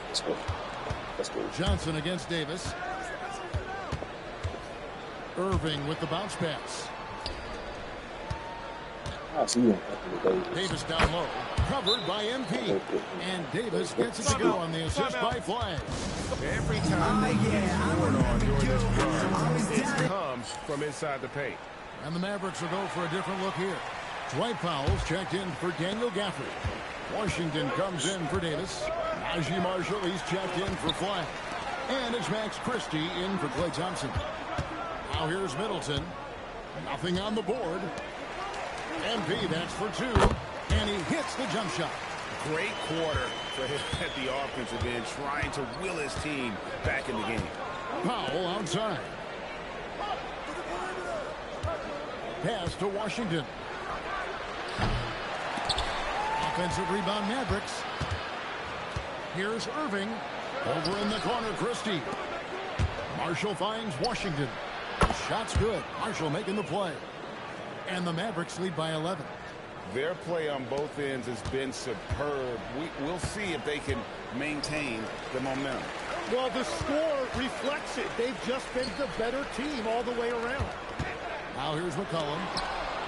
Let's go. Let's go. Johnson against Davis. Irving with the bounce pass. Davis down low, covered by MP. And Davis gets it to go on the assist by Flag. Every time they get scored on during this run, it comes from inside the paint. And the Mavericks will go for a different look here. Dwight Powell's checked in for Daniel Gafford. Washington comes in for Davis. Najee Marshall, he's checked in for Flag. And it's Max Christie in for Klay Thompson. Now here's Middleton. Nothing on the board. MP, that's for two. And he hits the jump shot. Great quarter for him at the offensive end, trying to will his team back in the game. Powell outside. Pass to Washington. Offensive rebound, Mavericks. Here's Irving. Over in the corner, Christie. Marshall finds Washington. The shot's good. Marshall making the play. And the Mavericks lead by 11. Their play on both ends has been superb. We'll see if they can maintain the momentum. Well, the score reflects it. They've just been the better team all the way around. Now here's McCollum.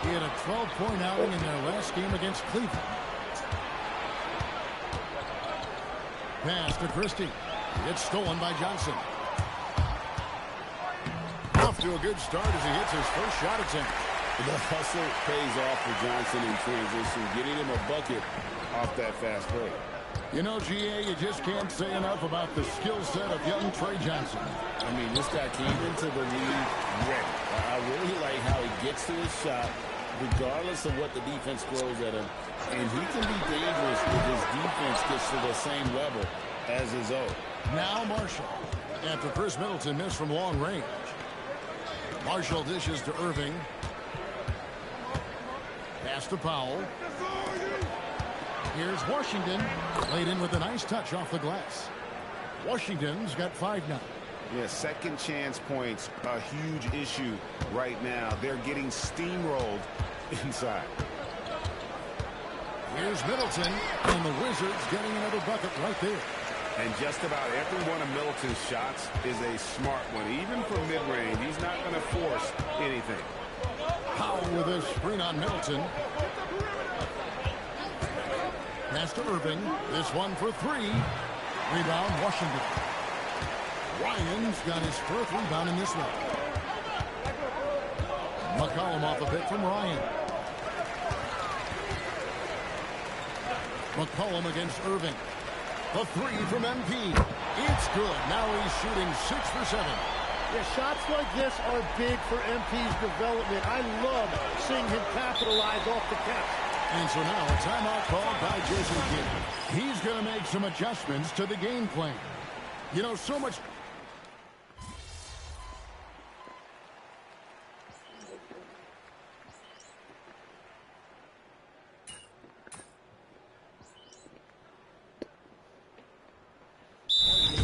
He had a 12-point outing in their last game against Cleveland. Pass to Christie. It's stolen by Johnson. Off to a good start as he hits his first shot attempt. The hustle pays off for Johnson in transition, getting him a bucket off that fast break. You know, GA, you just can't say enough about the skill set of young Trey Johnson. I mean, this guy came into the league ready. I really like how he gets to his shot, regardless of what the defense throws at him. And he can be dangerous if his defense gets to the same level as his own. Now Marshall, after Chris Middleton missed from long range. Marshall dishes to Irving. Pass to Powell. Here's Washington. Laid in with a nice touch off the glass. Washington's got 5 now. Yeah, second chance points, a huge issue right now. They're getting steamrolled inside. Here's Middleton. And the Wizards getting another bucket right there. And just about every one of Middleton's shots is a smart one. Even from mid-range, he's not going to force anything. Powell with a screen on Middleton. Pass to Irving. This one for 3. Rebound, Washington. Ryan's got his 4th rebound in this one. McCollum off a pick from Ryan. McCollum against Irving. The 3 from MP. It's good. Now he's shooting 6 for 7. Yeah, shots like this are big for MP's development. I love seeing him capitalize off the catch. And so now a timeout called by Jason Kidd. He's going to make some adjustments to the game plan. You know, so much...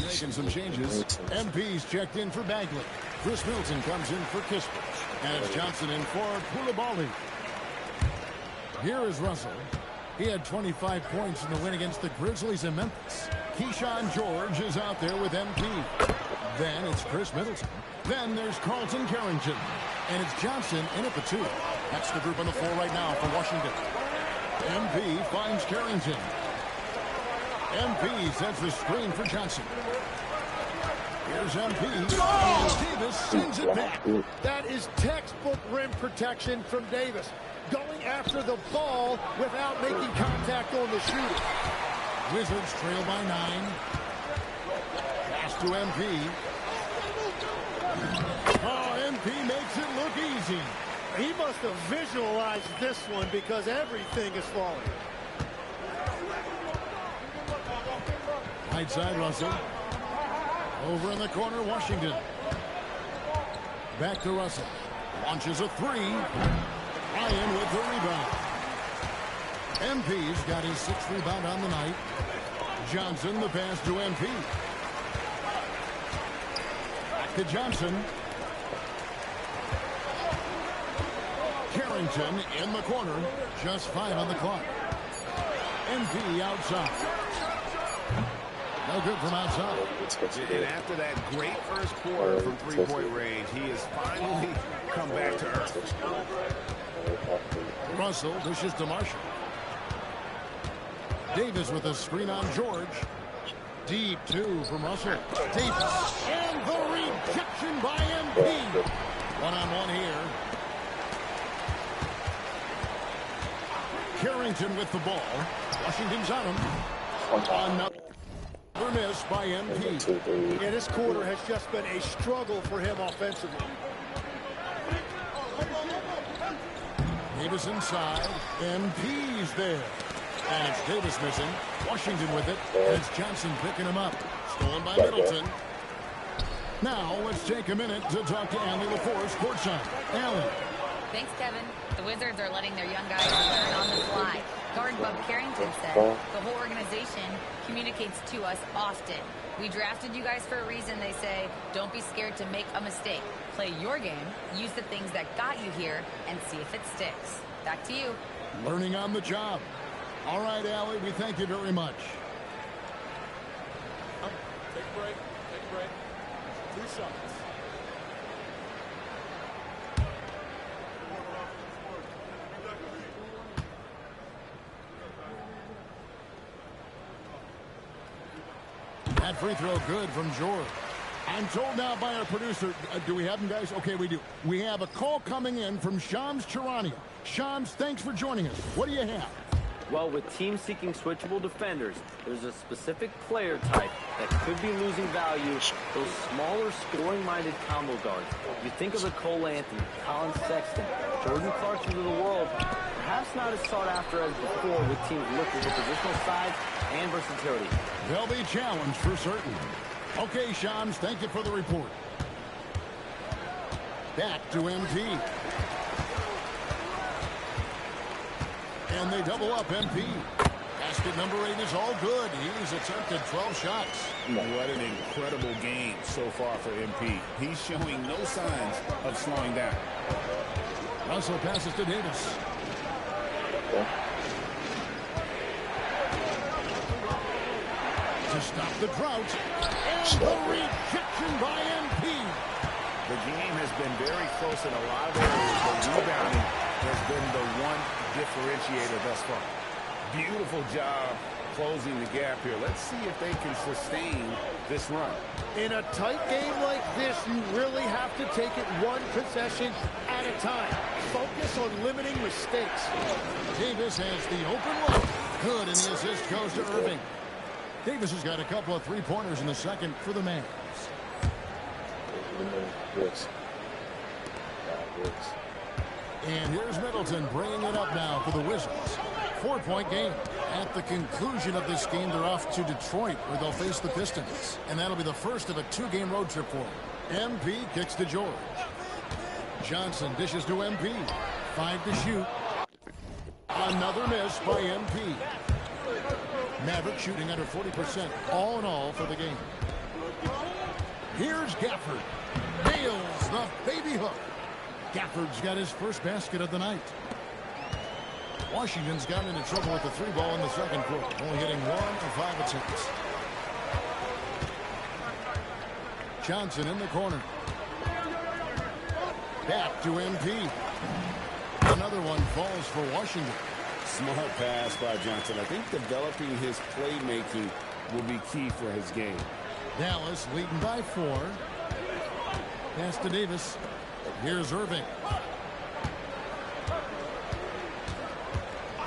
Making some changes. MP's checked in for Bagley. Chris Middleton comes in for Kispert. And it's Johnson in for Koulibaly. Here is Russell. He had 25 points in the win against the Grizzlies in Memphis. Keyshawn George is out there with MP. Then it's Chris Middleton. Then there's Carlton Carrington. And it's Johnson in at the 2. That's the group on the floor right now for Washington. MP finds Carrington. MP sets the screen for Johnson. Here's MP. Oh! Davis sends it back. That is textbook rim protection from Davis. Going after the ball without making contact on the shooter. Wizards trail by 9. Pass to MP. Oh, MP makes it look easy. He must have visualized this one because everything is falling. Right side, Russell. Over in the corner, Washington. Back to Russell. Launches a 3. Ryan with the rebound. MP's got his 6th rebound on the night. Johnson, the pass to MP. Back to Johnson. Carrington in the corner. Just 5 on the clock. MP outside. No good from outside. And after that great first quarter from three-point range, he has finally come back to earth. Russell dishes to Marshall. Davis with a screen on George. Deep 2 from Russell. Davis. And the rejection by MP. One-on-one here. Carrington with the ball. Washington's on him. Another miss by MP. Yeah, this quarter has just been a struggle for him offensively. Davis inside. MP's there. And it's Davis missing. Washington with it. And it's Johnson picking him up. Stolen by Middleton. Now let's take a minute to talk to Allie LaForce courtside. Allie. Thanks, Kevin. The Wizards are letting their young guys learn on the fly. Guard Bub Carrington said, the whole organization communicates to us often. We drafted you guys for a reason, they say. Don't be scared to make a mistake. Play your game, use the things that got you here, and see if it sticks. Back to you. Learning on the job. All right, Allie, we thank you very much. Take a break. Take a break. 2 shots. That free throw good from George. I'm told now by our producer, do we have him, guys? Okay, we do. We have a call coming in from Shams Charania. Shams, thanks for joining us. What do you have? Well, with teams seeking switchable defenders, there's a specific player type that could be losing value, those smaller scoring-minded combo guards. You think of the Cole Anthony, Colin Sexton, Jordan Clarkson of the world, perhaps not as sought after as before with teams looking for positional size and versatility. They'll be challenged for certain. Okay, Shams, thank you for the report. Back to MP. And they double up MP. Basket number 8 is all good. He's attempted 12 shots. What an incredible game so far for MP. He's showing no signs of slowing down. Russell passes to Davis. To stop the drought. And the rejection by MP. The game has been very close in a lot of areas, but rebounding has been the one differentiator thus far. Beautiful job closing the gap here. Let's see if they can sustain this run. In a tight game like this, you really have to take it one possession at a time. Focus on limiting mistakes. Davis has the open look. Good, and the assist goes to Irving. Davis has got a couple of three-pointers in the second for the Mavs. And here's Middleton bringing it up now for the Wizards. 4-point game. At the conclusion of this game, they're off to Detroit, where they'll face the Pistons. And that'll be the first of a 2-game road trip for them. MP kicks to George. Johnson dishes to MP. 5 to shoot. Another miss by MP. Maverick shooting under 40% all in all for the game. Here's Gafford. Nails the baby hook. Gafford's got his first basket of the night. Washington's gotten into trouble with the 3-ball in the second quarter, only hitting 1 of 5 attempts. Johnson in the corner. Back to MP. Another one falls for Washington. Smart pass by Johnson. I think developing his playmaking will be key for his game. Dallas leading by 4. Pass to Davis. Here's Irving.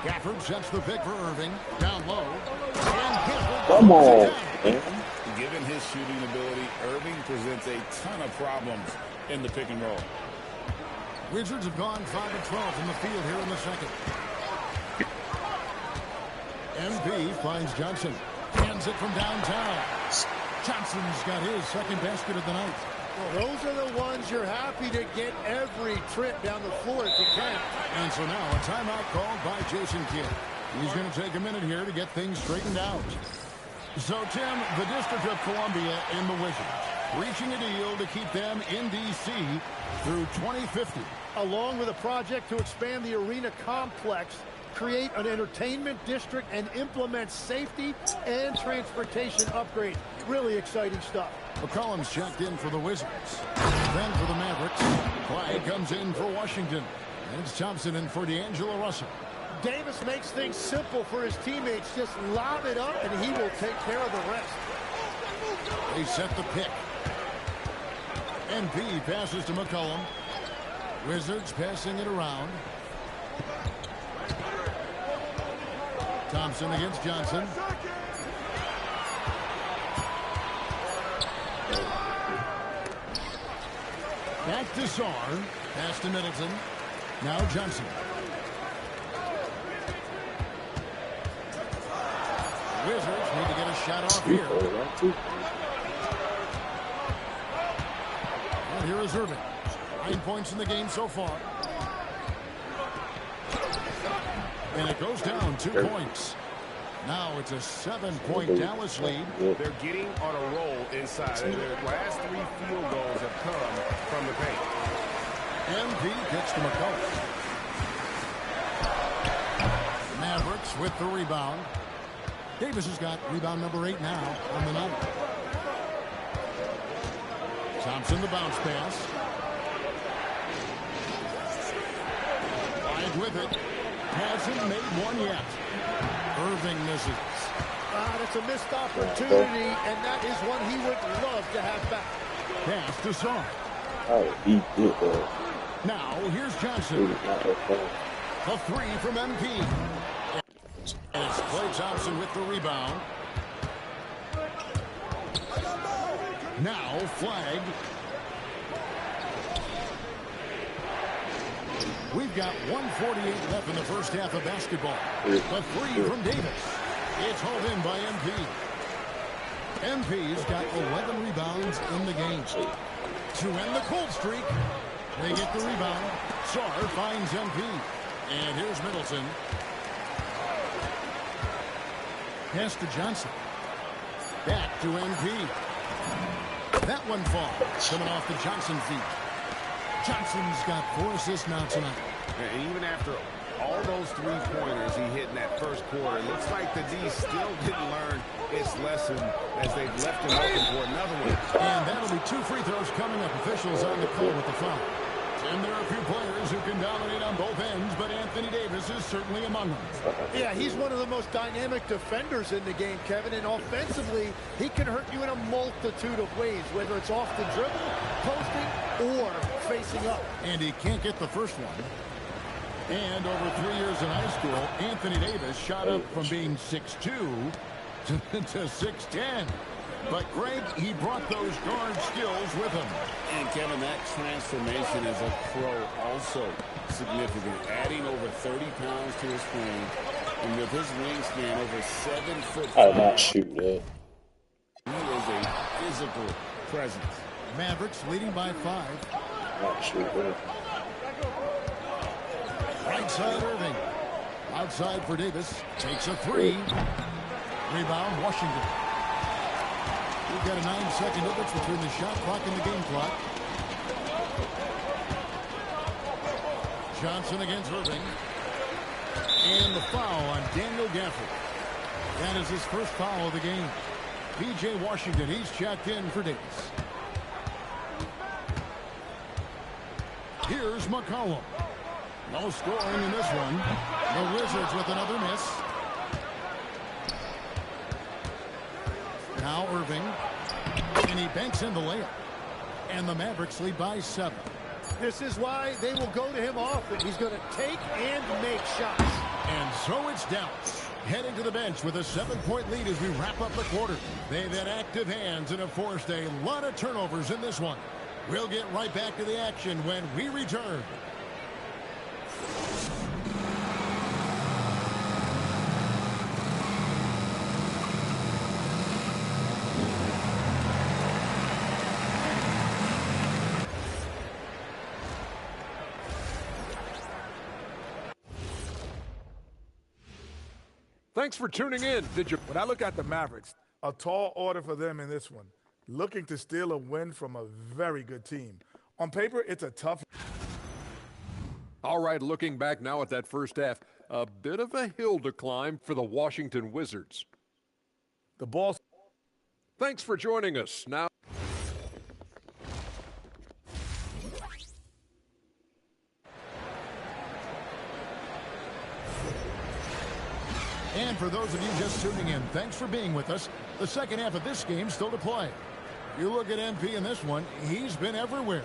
Gafford sets the pick for Irving. Down low. And come on. Given his shooting ability, Irving presents a ton of problems in the pick and roll. Wizards have gone 5 of 12 from the field here in the second. MP finds Johnson. Hands it from downtown. Johnson's got his second basket of the night. Well, those are the ones you're happy to get every trip down the floor if you can. And so now a timeout called by Jason Kidd. He's going to take a minute here to get things straightened out. So, Tim, the District of Columbia and the Wizards, reaching a deal to keep them in D.C. through 2050. Along with a project to expand the arena complex, create an entertainment district, and implement safety and transportation upgrades. Really exciting stuff. McCollum's checked in for the Wizards. Then for the Mavericks, Clyde comes in for Washington. And it's Thompson in for D'Angelo Russell. Davis makes things simple for his teammates. Just lob it up, and he will take care of the rest. They set the pick. MP passes to McCollum. Wizards passing it around. Thompson against Johnson. Back to Sarr. Pass to Middleton. Now Johnson. Wizards need to get a shot off here. And here is Irving. 9 points in the game so far. And it goes down 2 points. Now it's a 7-point Dallas lead. They're getting on a roll inside. And their last 3 field goals have come from the paint. MP gets to McCollum. Mavericks with the rebound. Davis has got rebound number 8 now on the night. Thompson the bounce pass. Clyde with it. Hasn't made one yet. Irving misses. That's a missed opportunity, and that is one he would love to have back. Pass to Sarr. Oh, he did that. Now, here's Johnson. A 3 from MP. And it's Klay Thompson with the rebound. Now, flag. We've got 1:48 left in the first half of basketball. A 3 from Davis. It's hauled in by MP. MP's got 11 rebounds in the game. To end the cold streak, they get the rebound. Sarr finds MP. And here's Middleton. Pass to Johnson. Back to MP. That one falls. Coming off the Johnson feet. Johnson's got 4 assists now tonight. And even after all those 3-pointers he hit in that first quarter, it looks like the D still didn't learn its lesson as they've left him open for another one. And that'll be 2 free throws coming up. Officials on the call with the foul. And there are a few players who can dominate on both ends, but Anthony Davis is certainly among them. Yeah, he's one of the most dynamic defenders in the game, Kevin, and offensively, he can hurt you in a multitude of ways, whether it's off the dribble, posting, or facing up. And he can't get the first one. And over 3 years in high school, Anthony Davis shot up from being 6'2" to 6'10". But, Greg, he brought those guard skills with him. And, Kevin, that transformation as a pro also significant. Adding over 30 pounds to his frame. And with his wingspan over 7 foot. I did not shoot that. He is a physical presence. Mavericks leading by 5. Not shoot that. Right side Irving. Outside for Davis. Takes a 3. Rebound Washington. We've got a 9-second difference between the shot clock and the game clock. Johnson against Irving. And the foul on Daniel Gafford. That is his first foul of the game. P.J. Washington, he's checked in for Davis. Here's McCollum. No scoring in this one. The Wizards with another miss. Now Irving. And he banks in the layup. And the Mavericks lead by 7. This is why they will go to him often. He's going to take and make shots. And so it's Dallas heading to the bench with a 7-point lead as we wrap up the quarter. They've had active hands and have forced a lot of turnovers in this one. We'll get right back to the action when we return. Thanks for tuning in. Did you? When I look at the Mavericks, a tall order for them in this one. looking to steal a win from a very good team. On paper, it's a tough. All right, looking back now at that first half, a bit of a hill to climb for the Washington Wizards. The ball. Thanks for joining us. Now. And for those of you just tuning in, thanks for being with us. The second half of this game still to play. You look at MP in this one, he's been everywhere.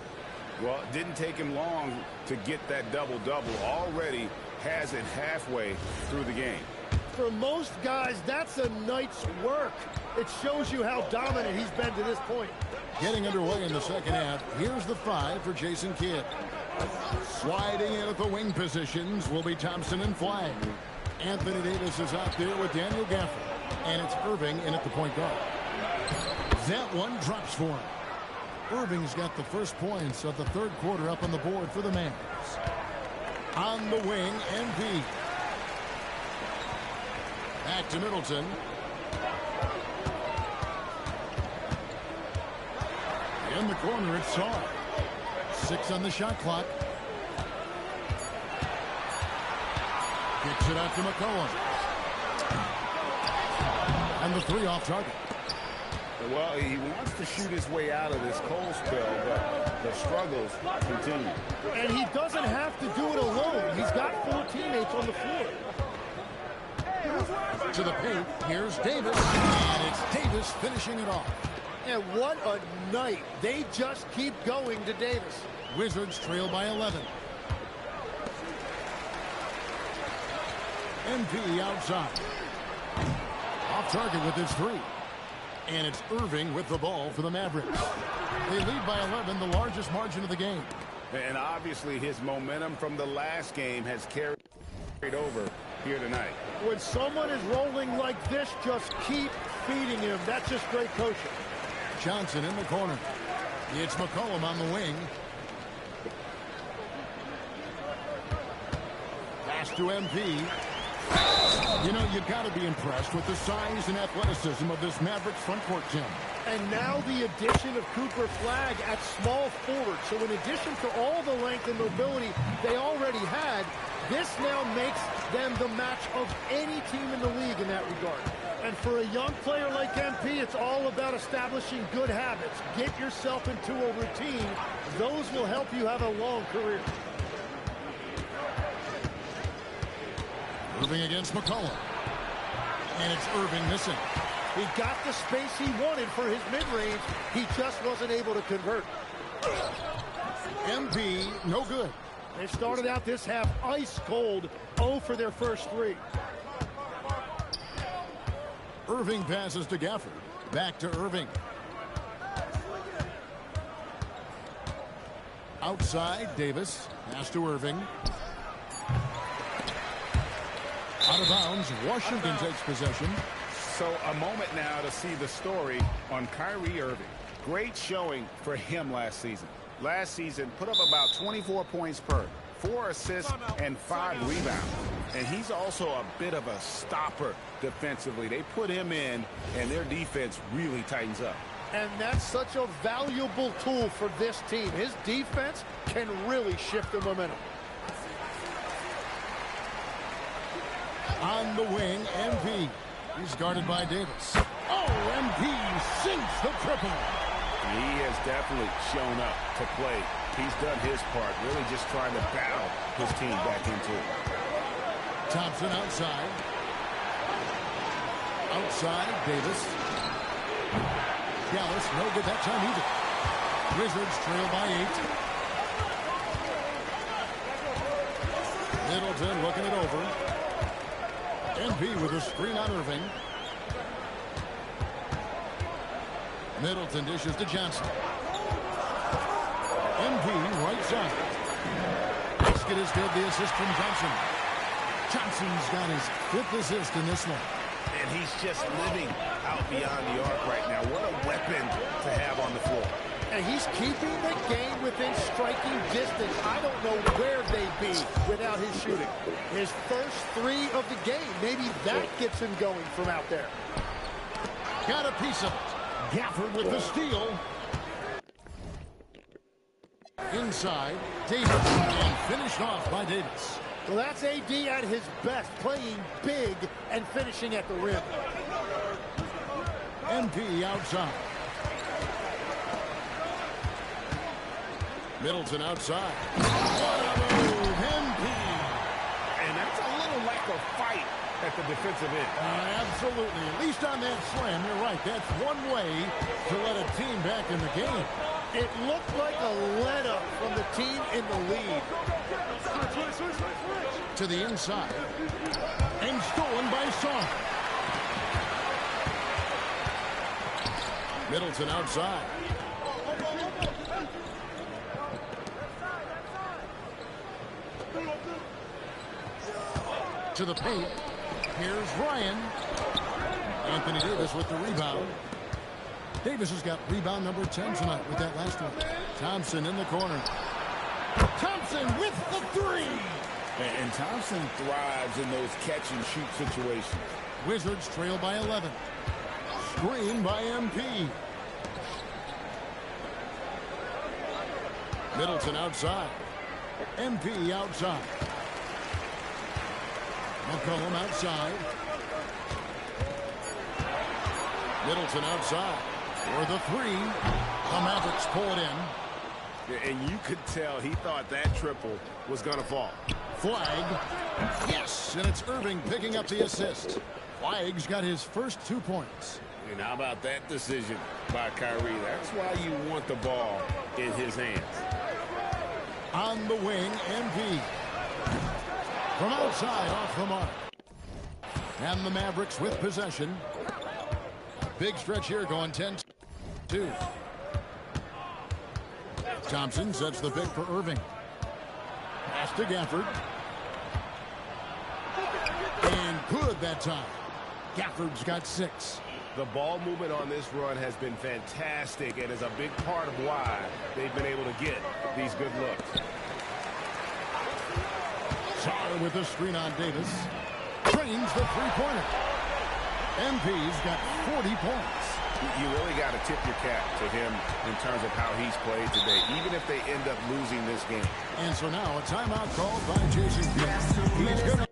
Well, it didn't take him long to get that double-double. Already has it halfway through the game. For most guys, that's a night's work. It shows you how dominant he's been to this point. Getting underway in the second half, here's the 5 for Jason Kidd. Sliding in at the wing positions will be Thompson and Flagg. Anthony Davis is out there with Daniel Gafford. And it's Irving in at the point guard. That one drops for him. Irving's got the first points of the third quarter up on the board for the Mavs. On the wing, MP. Back to Middleton. In the corner, it's Sarr. 6 on the shot clock. Kicks it out to McCollum. And the 3 off target. Well, he wants to shoot his way out of this cold spell, but the struggles continue. And he doesn't have to do it alone. He's got 4 teammates on the floor. To the paint, here's Davis. And it's Davis finishing it off. And what a night. They just keep going to Davis. Wizards trail by 11. MP outside. Off target with his 3. And it's Irving with the ball for the Mavericks. They lead by 11, the largest margin of the game. And obviously his momentum from the last game has carried over here tonight. When someone is rolling like this, just keep feeding him. That's just great coaching. Johnson in the corner. It's McCollum on the wing. Pass to MP. You know, you've got to be impressed with the size and athleticism of this Mavericks front court team. And now the addition of Cooper Flagg at small forward. So in addition to all the length and mobility they already had, this now makes them the match of any team in the league in that regard. And for a young player like MP, it's all about establishing good habits. Get yourself into a routine. Those will help you have a long career. Irving against McCollum. And it's Irving missing. He got the space he wanted for his mid-range. He just wasn't able to convert. MP, no good. They started out this half ice cold, 0 for their first 3. Irving passes to Gafford. Back to Irving. Outside, Davis. Pass to Irving. Out of bounds, Washington takes possession. So a moment now to see the story on Kyrie Irving. Great showing for him last season. Last season, put up about 24 points per, 4 assists, and 5 rebounds. And he's also a bit of a stopper defensively. They put him in, and their defense really tightens up. And that's such a valuable tool for this team. His defense can really shift the momentum. On the wing, MP. He's guarded by Davis. Oh, MP sinks the triple. He has definitely shown up to play. He's done his part, really just trying to battle his team back into it. Thompson outside. Outside, Davis. Dallas, no good that time either. Wizards trail by 8. Middleton looking it over. MP with a screen on Irving. Middleton dishes to Johnson. MP right side. Basket is good. The assist from Johnson. Johnson's got his 5th assist in this one. And he's just living out beyond the arc right now. What a weapon to have on the floor. And he's keeping the game within striking distance. I don't know where they'd be without his shooting. His first 3 of the game, maybe that gets him going from out there. Got a piece of it. Gafford with the steal. Inside, Davis, and finished off by Davis. Well, that's AD at his best, playing big and finishing at the rim. MP outside. Middleton outside. What a move, MP. And that's a little lack of fight at the defensive end. Absolutely. At least on that slam, you're right. That's one way to let a team back in the game. It looked like a let-up from the team in the lead. To the inside. And stolen by Son. Middleton outside. To the paint. Here's Ryan. Anthony Davis with the rebound. Davis has got rebound number 10 tonight with that last one. Thompson in the corner. Thompson with the three. And Thompson thrives in those catch-and-shoot situations. Wizards trail by 11. Screen by MP. Middleton outside. MP outside. McCollum outside. Middleton outside. For the three. The Mavericks pull it in. And you could tell he thought that triple was going to fall. Flag. Yes, and it's Irving picking up the assist. Flag's got his first 2 points. And how about that decision by Kyrie? That's why you want the ball in his hands. On the wing, MP. From outside, off the mark. And the Mavericks with possession. Big stretch here going 10-2. Thompson sets the pick for Irving. Pass to Gafford. And good that time. Gafford's got 6. The ball movement on this run has been fantastic and is a big part of why they've been able to get these good looks. Sarr with the screen on Davis. Trains the three-pointer. MP's got 40 points. You really got to tip your cap to him in terms of how he's played today, even if they end up losing this game. And so now a timeout called by Jason Kidd. He's going to...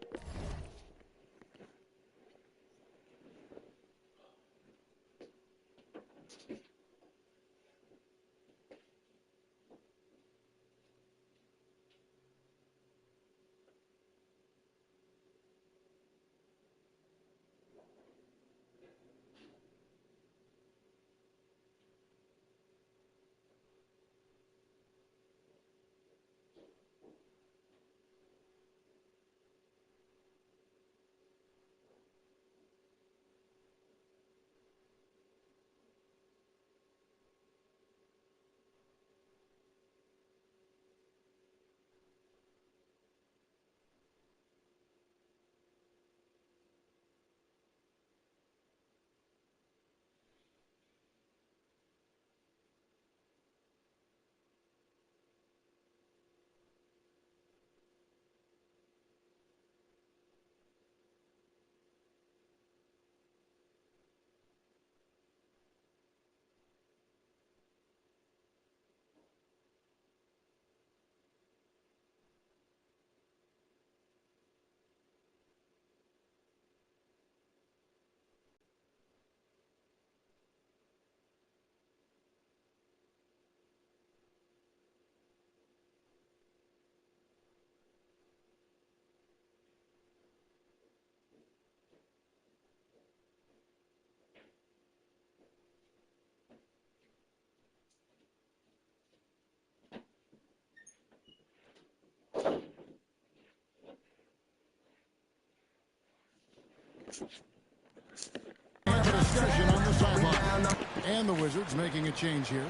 Have a discussion on the sideline. And the Wizards making a change here.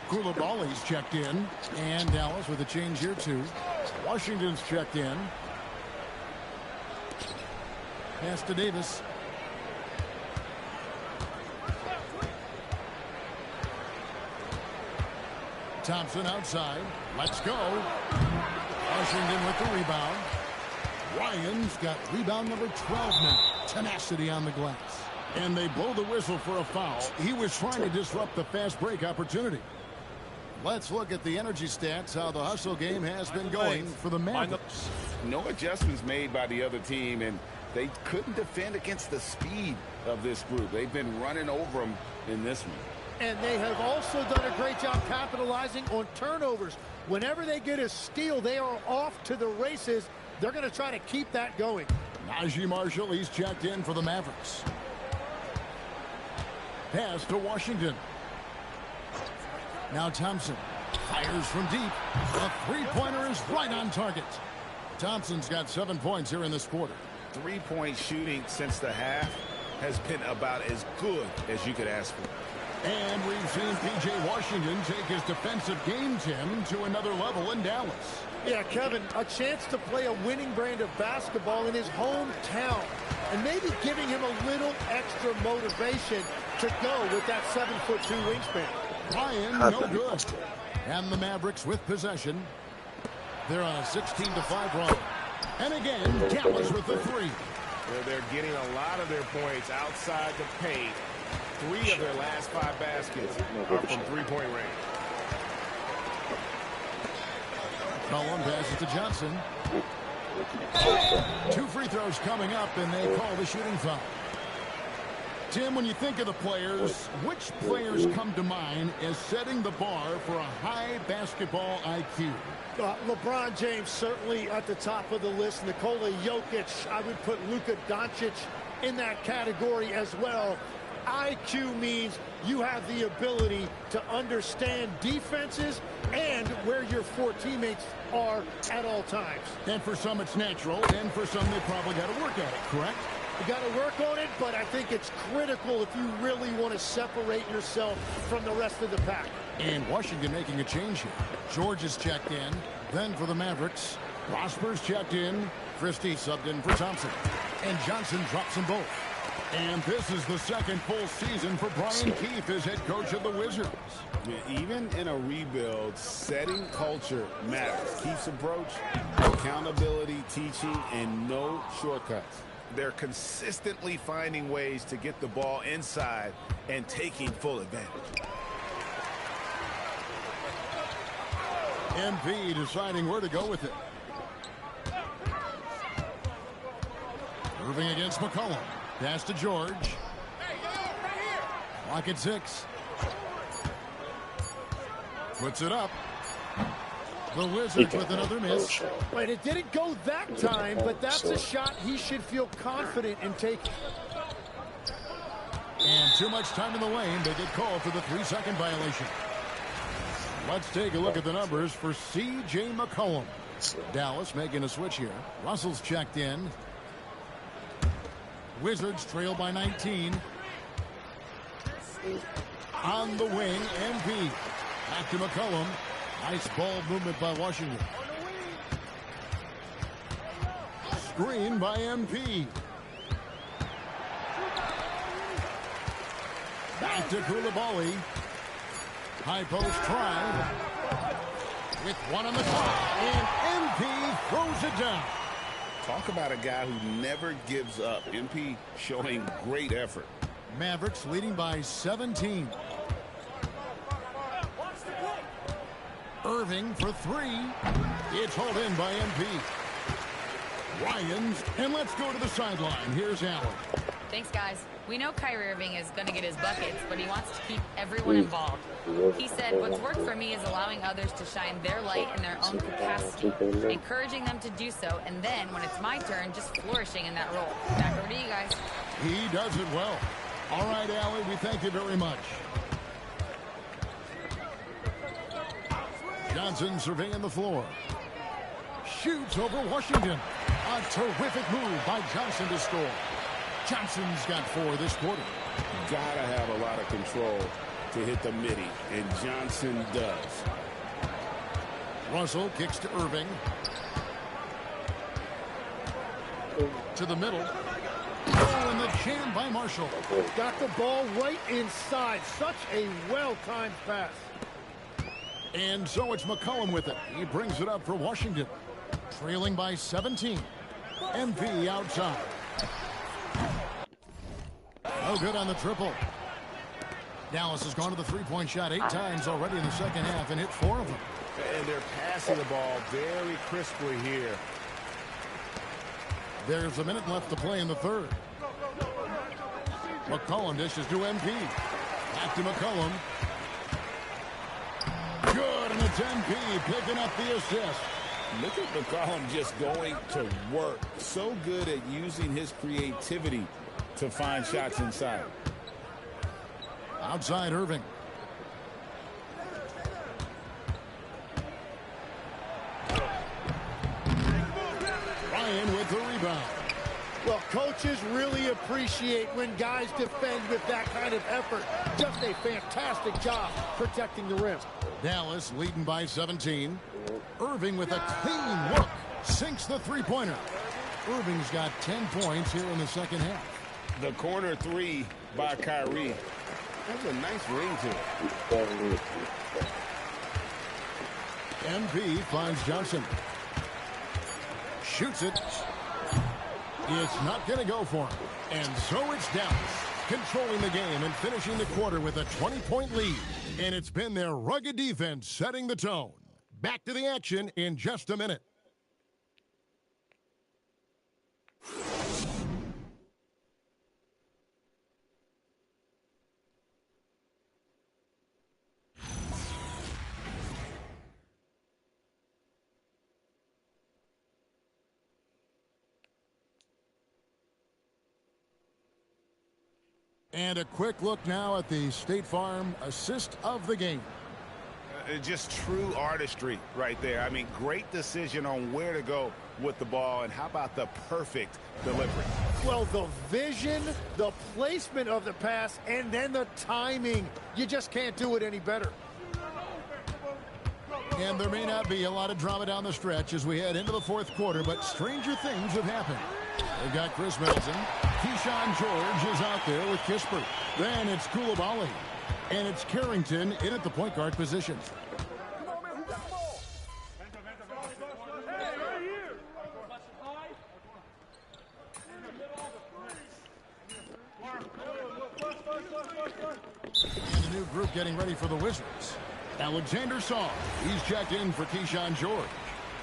Koulibaly's checked in. And Dallas with a change here too. Washington's checked in. Pass to Davis. Thompson outside. Let's go. Washington with the rebound. Ryan's got rebound number 12 now. Tenacity on the glass. And they blow the whistle for a foul. He was trying to disrupt the fast break opportunity. Let's look at the energy stats, how the hustle game has been going for the Mavericks. No adjustments made by the other team, and they couldn't defend against the speed of this group. They've been running over them in this one. And they have also done a great job capitalizing on turnovers. Whenever they get a steal, they are off to the races. They're going to try to keep that going. Najee Marshall, he's checked in for the Mavericks. Pass to Washington. Now Thompson fires from deep. A three-pointer is right on target. Thompson's got 7 points here in this quarter. Three-point shooting since the half has been about as good as you could ask for. And we've seen P.J. Washington take his defensive game, Tim, to another level in Dallas. Yeah, Kevin, a chance to play a winning brand of basketball in his hometown. And maybe giving him a little extra motivation to go with that 7'2" wingspan. Ryan, no good. And the Mavericks with possession. They're on a 16-5 run. And again, Dallas with the three. They're getting a lot of their points outside the paint. 3 of their last 5 baskets are from three-point range. Cullen passes to Johnson. 2 free throws coming up, and they call the shooting foul. Tim, when you think of the players, which players come to mind as setting the bar for a high basketball IQ? LeBron James certainly at the top of the list. Nikola Jokic, I would put Luka Doncic in that category as well. IQ means you have the ability to understand defenses and where your 4 teammates are at all times. And for some it's natural, and for some they probably got to work at it, correct? You got to work on it, but I think it's critical if you really want to separate yourself from the rest of the pack. And Washington making a change here. George is checked in. Then for the Mavericks, Prosper's checked in. Christie subbed in for Thompson. And Johnson drops them both. And this is the second full season for Brian Keefe as head coach of the Wizards. Yeah, even in a rebuild, setting culture matters. Keefe's approach, accountability, teaching, and no shortcuts. They're consistently finding ways to get the ball inside and taking full advantage. MP deciding where to go with it. Irving against McCollum. Pass to George. Clock at 6. Puts it up. The Wizards with another miss. Wait, it didn't go that time, but that's a shot he should feel confident in taking. And too much time in the lane. They get called for the 3-second violation. Let's take a look at the numbers for C.J. McCollum. Dallas making a switch here. Russell's checked in. Wizards trail by 19. On the wing, MP. Back to McCollum. Nice ball movement by Washington. Screen by MP. Back to Koulibaly. High post try. With one on the clock. And MP throws it down. Talk about a guy who never gives up. MP showing great effort. Mavericks leading by 17. Irving for 3. It's hauled in by MP. Ryans, and let's go to the sideline. Here's Allen. Thanks, guys. We know Kyrie Irving is going to get his buckets, but he wants to keep everyone involved. He said, what's worked for me is allowing others to shine their light in their own capacity, encouraging them to do so, and then, when it's my turn, just flourishing in that role. Back over to you guys. He does it well. All right, Allie, we thank you very much. Johnson surveying the floor. Shoots over Washington. A terrific move by Johnson to score. Johnson's got 4 this quarter. Gotta have a lot of control to hit the midi, and Johnson does. Russell kicks to Irving. To the middle. Oh, and the jam by Marshall. Got the ball right inside. Such a well-timed pass. And so it's McCollum with it. He brings it up for Washington. Trailing by 17. MP outside. No good on the triple. Dallas has gone to the three-point shot 8 times already in the second half and hit 4 of them. And they're passing the ball very crisply here. There's a minute left to play in the third. McCollum dishes to MP. Back to McCollum. Good, and it's MP picking up the assist. Look at McCollum just going to work. So good at using his creativity to find shots inside. Outside Irving. Ryan with the rebound. Well, coaches really appreciate when guys defend with that kind of effort. Just a fantastic job protecting the rim. Dallas leading by 17. Irving with a clean look. Sinks the three-pointer. Irving's got 10 points here in the second half. The corner three by Kyrie. That's a nice ring to it. MP finds Johnson. Shoots it. It's not going to go for him. And so it's Dallas controlling the game and finishing the quarter with a 20-point lead. And it's been their rugged defense setting the tone. Back to the action in just a minute. And a quick look now at the State Farm assist of the game. Just true artistry right there. I mean, great decision on where to go with the ball, and how about the perfect delivery? Well, the vision, the placement of the pass, and then the timing. You just can't do it any better. And there may not be a lot of drama down the stretch as we head into the fourth quarter, but stranger things have happened. They've got Chris Middleton. Keyshawn George is out there with Kispert. Then it's Coulibaly. And it's Carrington in at the point guard position. And a new group getting ready for the Wizards. Alexander Song. He's checked in for Keyshawn George.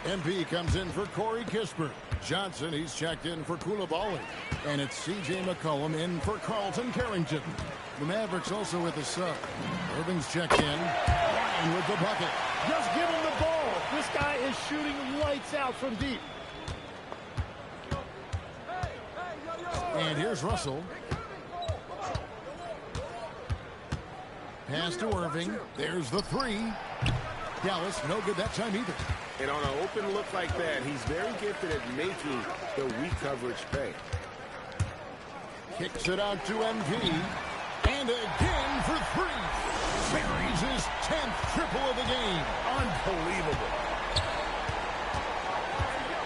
MP comes in for Corey Kispert. Johnson, he's checked in for Coulibaly. And it's C.J. McCollum in for Carlton Carrington. The Mavericks also with a sub. Irving's checked in. Ryan with the bucket. Just give him the ball. This guy is shooting lights out from deep. And here's Russell. Pass to Irving. There's the three. Dallas, no good that time either. And on an open look like that, he's very gifted at making the weak coverage pay. Kicks it out to MP. And again for three. Buries his 10th triple of the game. Unbelievable.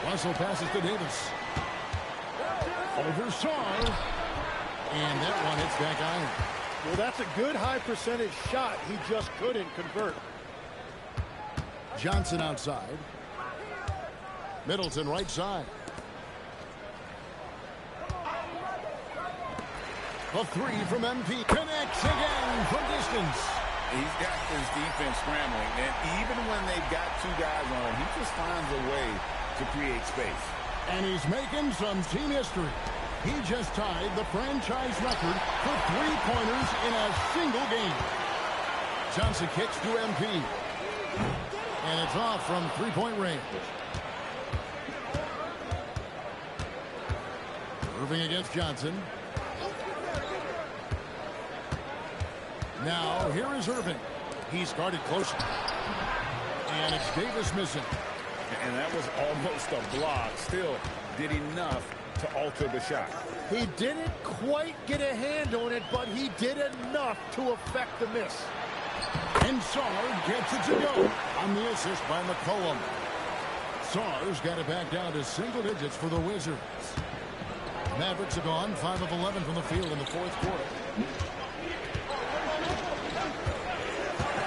Russell passes to Davis. Over Sarr. And that one hits back iron. Well, that's a good high percentage shot. He just couldn't convert. Johnson outside. Middleton right side. A three from MP. Connects again from distance. He's got his defense scrambling, and even when they've got two guys on him, he just finds a way to create space. And he's making some team history. He just tied the franchise record for three-pointers in a single game. Johnson kicks to MP. And it's off from three-point range. Irving against Johnson. Now, here is Irving. He's guarded closely. And it's Davis missing. And that was almost a block. Still did enough to alter the shot. He didn't quite get a hand on it, but he did enough to affect the miss. And Sarr gets it to go on the assist by McCollum. Sarr's got it back down to single digits for the Wizards. Mavericks have gone 5 of 11 from the field in the fourth quarter.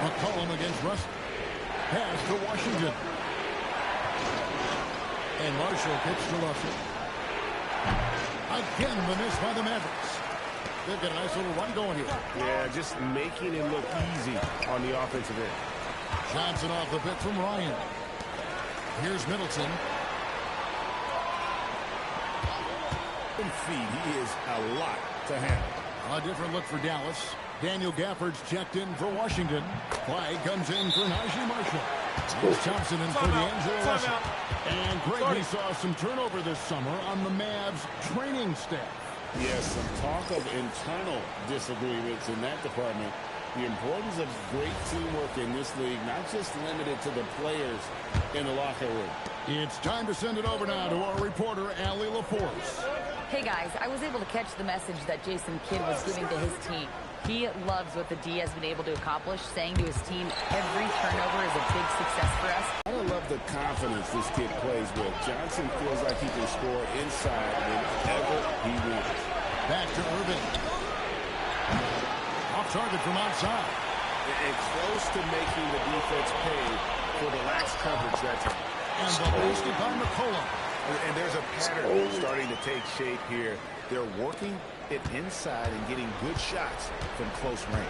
McCollum against Russell. Pass to Washington. And Marshall kicks to Russell. Again, the miss by the Mavericks. They've got a nice little run going here. Yeah, just making it look easy on the offensive end. Johnson off the bit from Ryan. Here's Middleton. Feet. He is a lot to handle. A different look for Dallas. Daniel Gafford's checked in for Washington. Flag comes in for Najee Marshall. Here's Thompson in for D'Angelo Russell. And Greg, we saw some turnover this summer on the Mavs training staff. Yes, some talk of internal disagreements in that department. The importance of great teamwork in this league, not just limited to the players in the locker room. It's time to send it over now to our reporter, Allie LaForce. Hey guys, I was able to catch the message that Jason Kidd was giving to his team. He loves what the D has been able to accomplish, saying to his team, every turnover is a big success for us. I love the confidence this kid plays with. Johnson feels like he can score inside whenever he wants. Back to Irving. Off target from outside. And close to making the defense pay for the lax coverage that time. And the basket by McCollum. And there's a pattern starting to take shape here. They're working it inside and getting good shots from close range.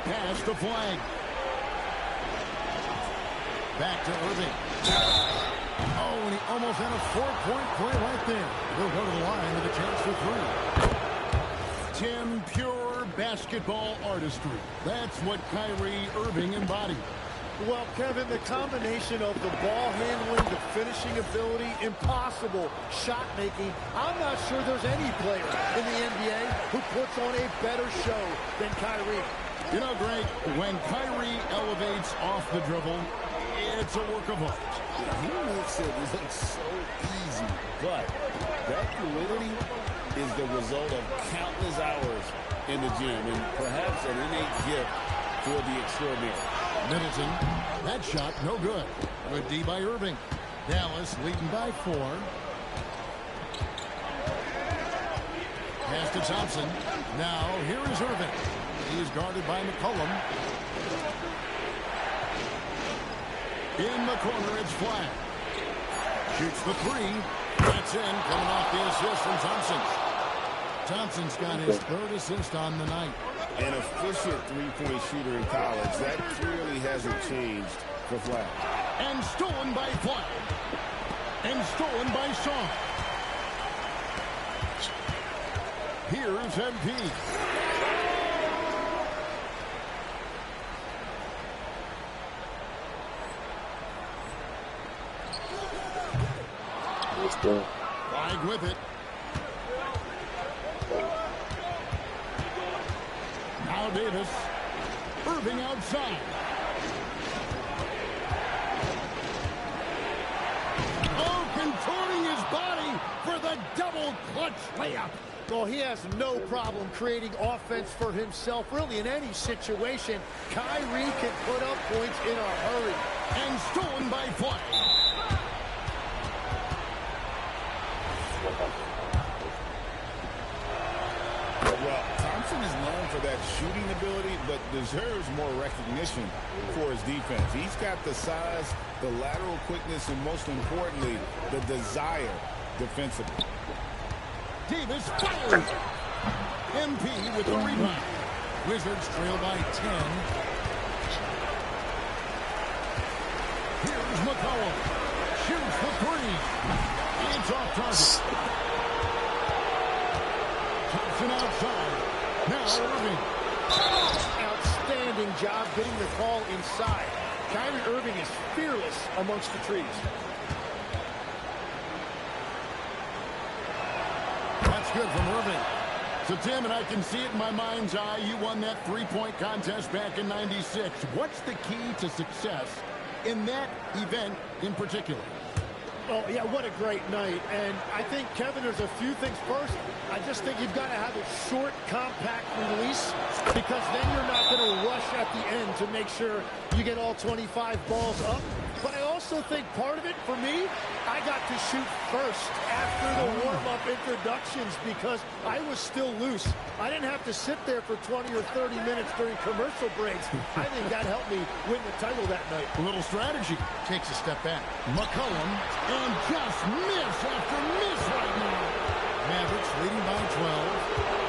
Pass to Flag. Back to Irving. Oh, and he almost had a 4-point play right there. He'll go to the line with a chance for 3. Tim, pure basketball artistry. That's what Kyrie Irving embodied. Well, Kevin, the combination of the ball handling, the finishing ability, impossible shot making. I'm not sure there's any player in the NBA who puts on a better show than Kyrie. You know, Greg, when Kyrie elevates off the dribble, it's a work of art. He makes it look so easy, but that fluidity is the result of countless hours in the gym and perhaps an innate gift for the extraordinary. Middleton, that shot no good. Good D by Irving. Dallas leading by 4. Pass to Thompson. Now here is Irving. He is guarded by McCollum. In the corner, it's Flag. Shoots the 3. That's in, coming off the assist from Thompson. Thompson's got his 3rd assist on the night. An efficient three-point shooter in college. That clearly hasn't changed for Flag. And stolen by Flag. And stolen by Shaw. Here's MP. Flag with it. Now Davis. Irving outside. Oh, contorting his body for the double clutch layup. Well, he has no problem creating offense for himself, really, in any situation. Kyrie can put up points in a hurry. And stolen by Flag. Well, Thompson is known for that shooting ability, but deserves more recognition for his defense. He's got the size, the lateral quickness, and most importantly, the desire defensively. Davis fires. MP with the rebound. Wizards trail by 10. Here's McCollum. Shoots the 3. It's off target. Thompson outside. Now Irving. Outstanding job getting the call inside. Kyrie Irving is fearless amongst the trees. That's good from Irving. So, Tim, and I can see it in my mind's eye, you won that three-point contest back in '96. What's the key to success in that event in particular? Oh, yeah, what a great night. And I think, Kevin, there's a few things. First, I just think you've got to have a short, compact release, because then you're not going to rush at the end to make sure you get all 25 balls up. But I also think part of it, for me, I got to shoot first after the warm-up introductions because I was still loose. I didn't have to sit there for 20 or 30 minutes during commercial breaks. I think that helped me win the title that night. A little strategy. Takes a step back. McCollum, and just miss after miss right now. Mavericks leading by 12.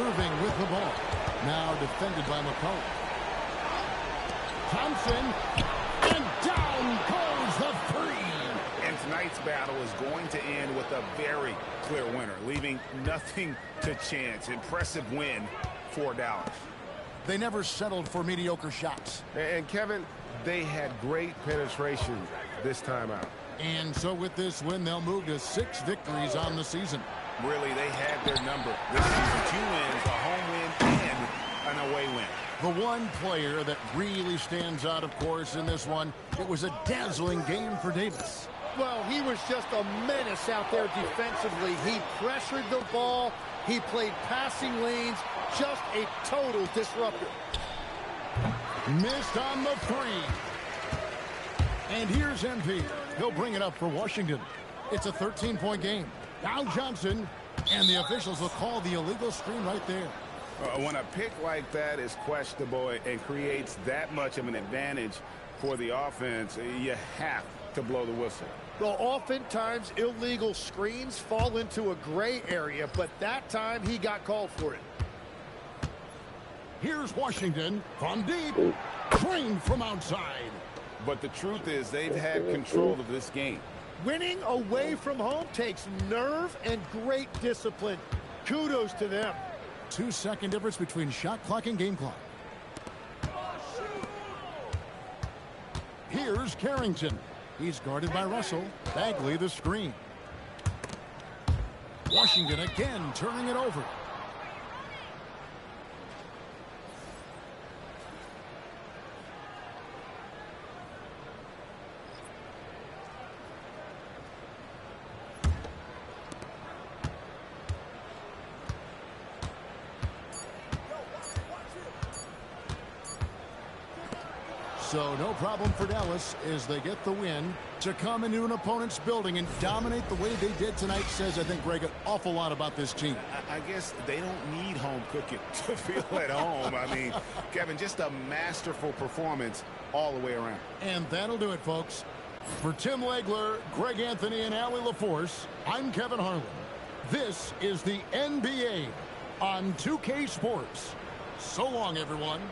Irving with the ball. Now defended by McCollum. Thompson, and down goes the three. And tonight's battle is going to end with a very clear winner, leaving nothing to chance. Impressive win for Dallas. They never settled for mediocre shots. And Kevin, they had great penetration this time out. And so with this win, they'll move to 6 victories on the season. Really, they had their number this season. 2 wins, a home win, and an away win. The one player that really stands out, of course, in this one, it was a dazzling game for Davis. Well, he was just a menace out there defensively. He pressured the ball. He played passing lanes. Just a total disruptor. Missed on the 3. And here's MP. He'll bring it up for Washington. It's a 13-point game. Now Johnson, and the officials will call the illegal screen right there. When a pick like that is questionable and creates that much of an advantage for the offense, you have to blow the whistle. Well, oftentimes illegal screens fall into a gray area, but that time he got called for it. Here's Washington from deep, trained from outside. But the truth is they've had control of this game. Winning away from home takes nerve and great discipline. Kudos to them. 2-second difference between shot clock and game clock. Here's Carrington. He's guarded by Russell. Bagley the screen. Washington again turning it over. So no problem for Dallas as they get the win. To come into an opponent's building and dominate the way they did tonight says, I think, Greg, an awful lot about this team. I guess they don't need home cooking to feel at home. I mean, Kevin, just a masterful performance all the way around. And that'll do it, folks. For Tim Legler, Greg Anthony, and Allie LaForce, I'm Kevin Harlan. This is the NBA on 2K Sports. So long, everyone.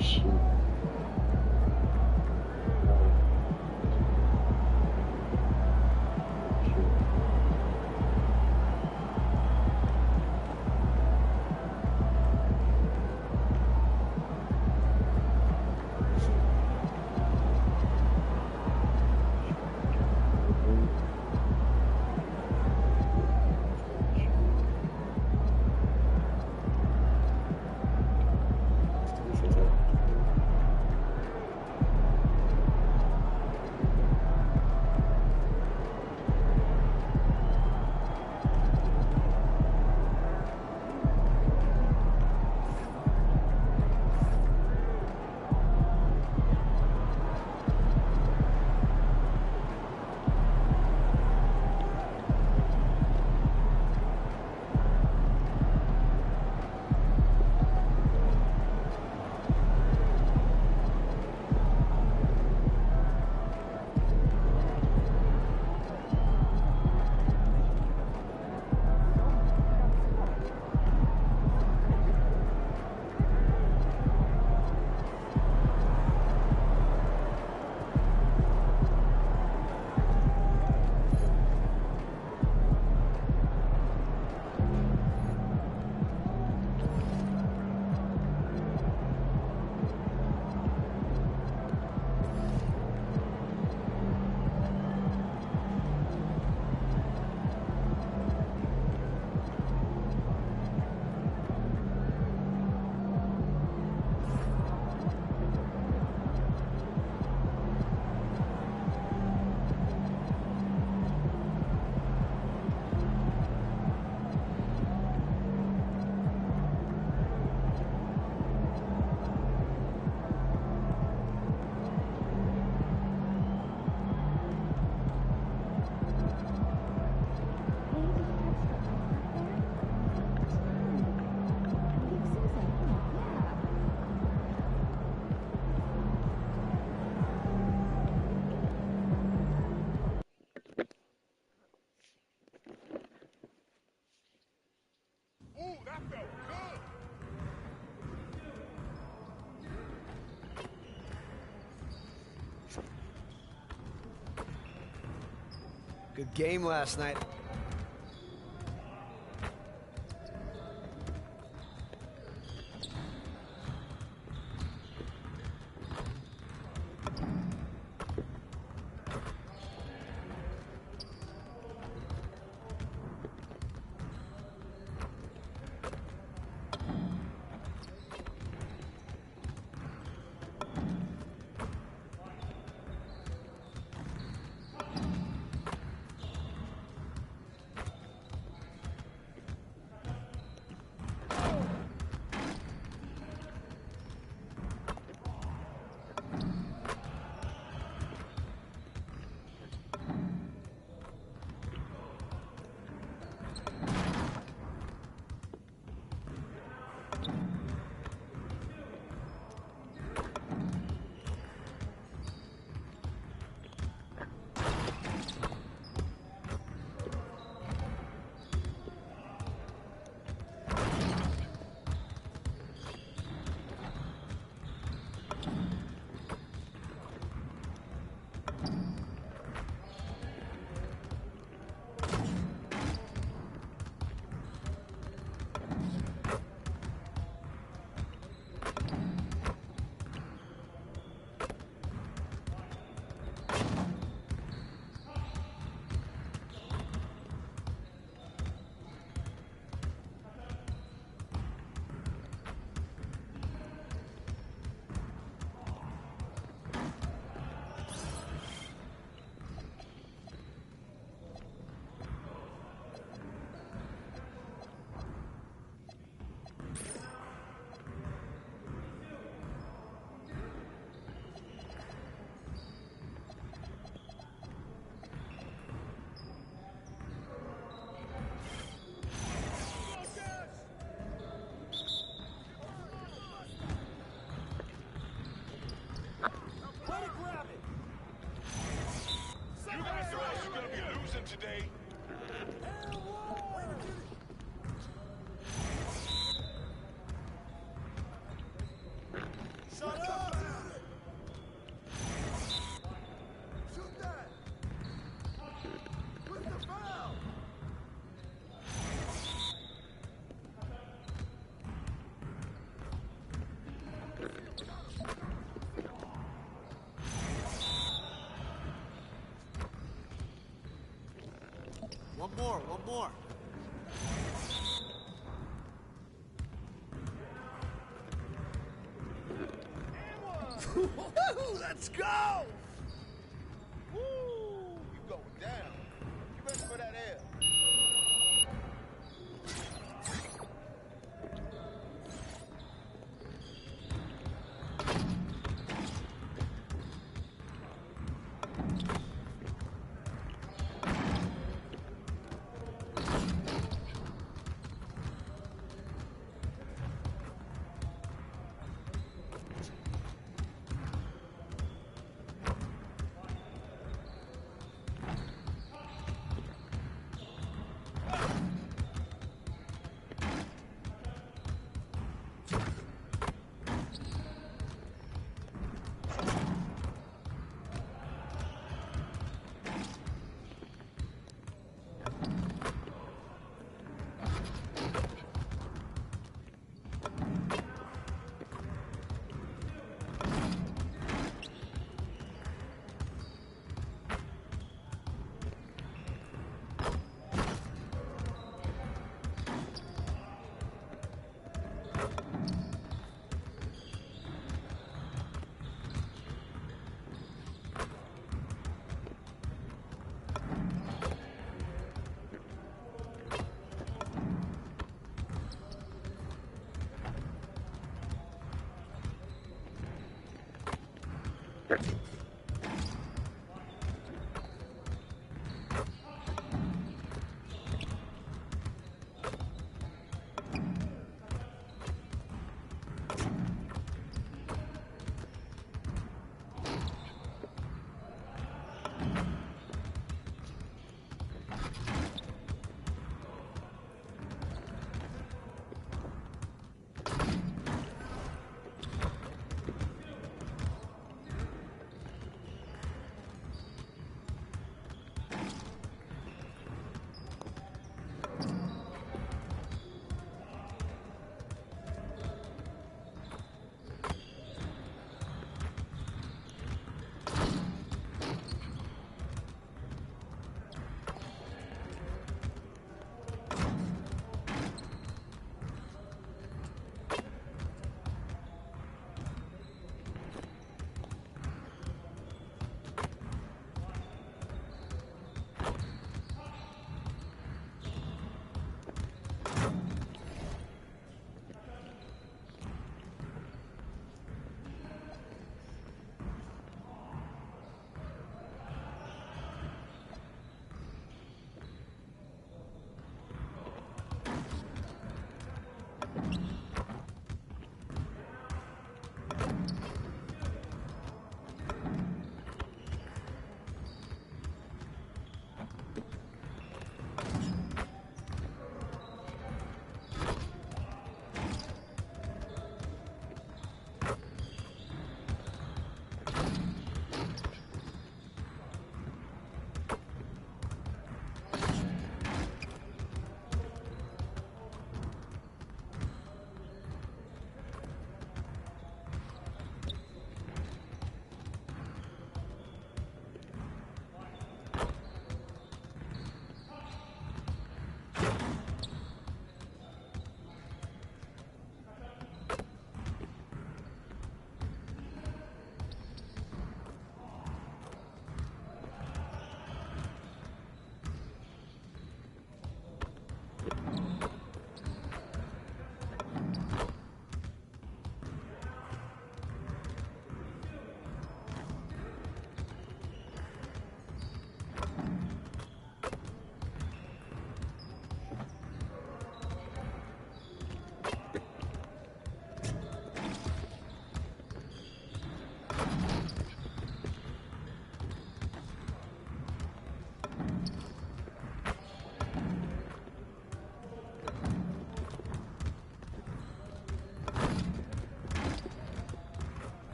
Shoot. Good game last night. One more. Let's go! Woo! You going down. You ready for that air?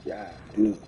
Yeah, dude.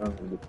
found it.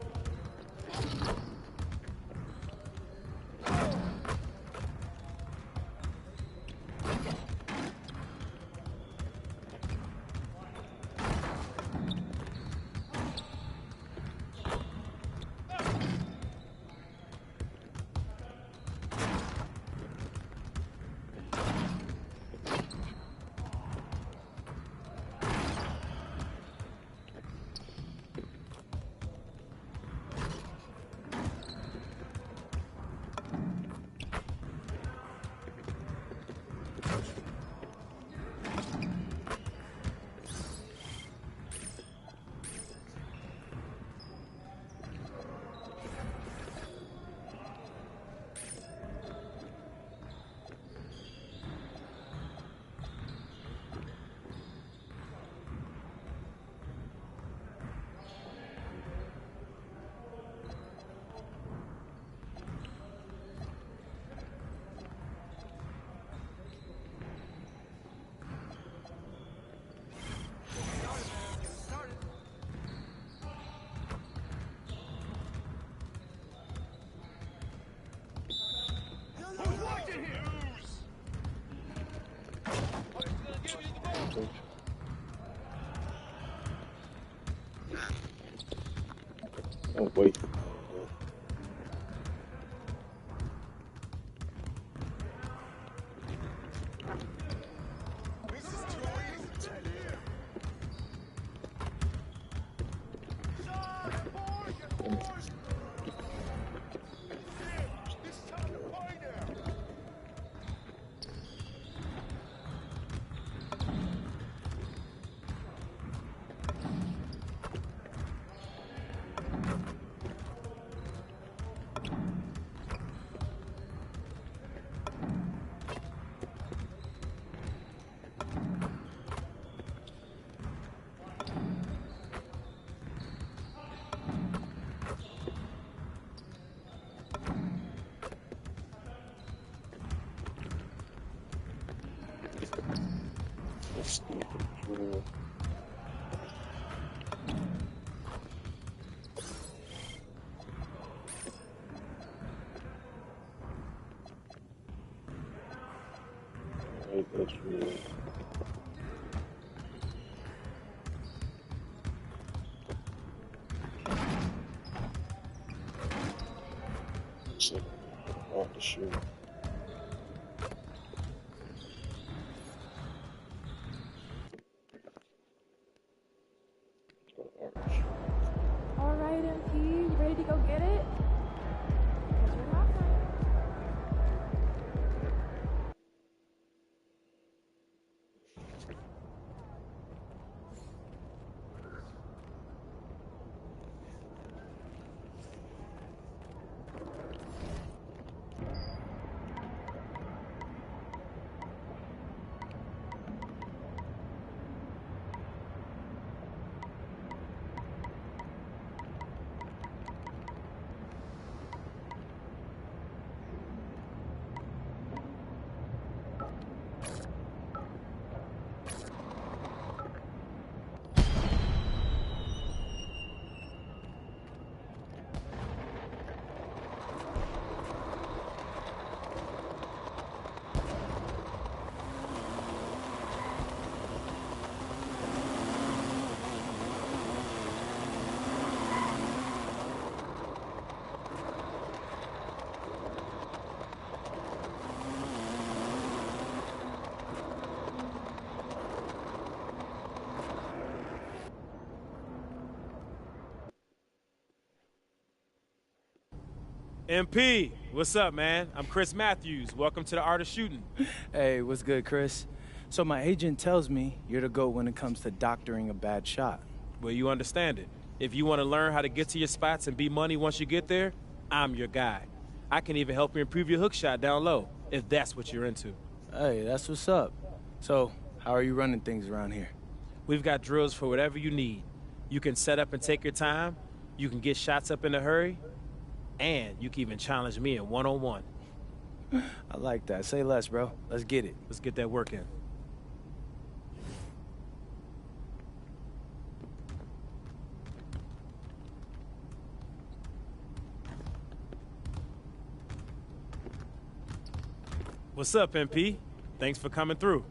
Oh, wait. That's real. So, off the shoe. All right, MP, you ready to go get it? Because you're not right. MP, what's up, man? I'm Chris Matthews. Welcome to the Art of Shooting. Hey, what's good, Chris? So my agent tells me you're the GOAT when it comes to doctoring a bad shot. Well, you understand it. If you want to learn how to get to your spots and be money once you get there, I'm your guy. I can even help you improve your hook shot down low, if that's what you're into. Hey, that's what's up. So, how are you running things around here? We've got drills for whatever you need. You can set up and take your time, you can get shots up in a hurry, and you can even challenge me in one-on-one. I like that. Say less, bro. Let's get it. Let's get that work in. What's up, MP? Thanks for coming through.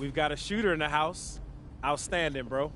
We've got a shooter in the house. Outstanding, bro.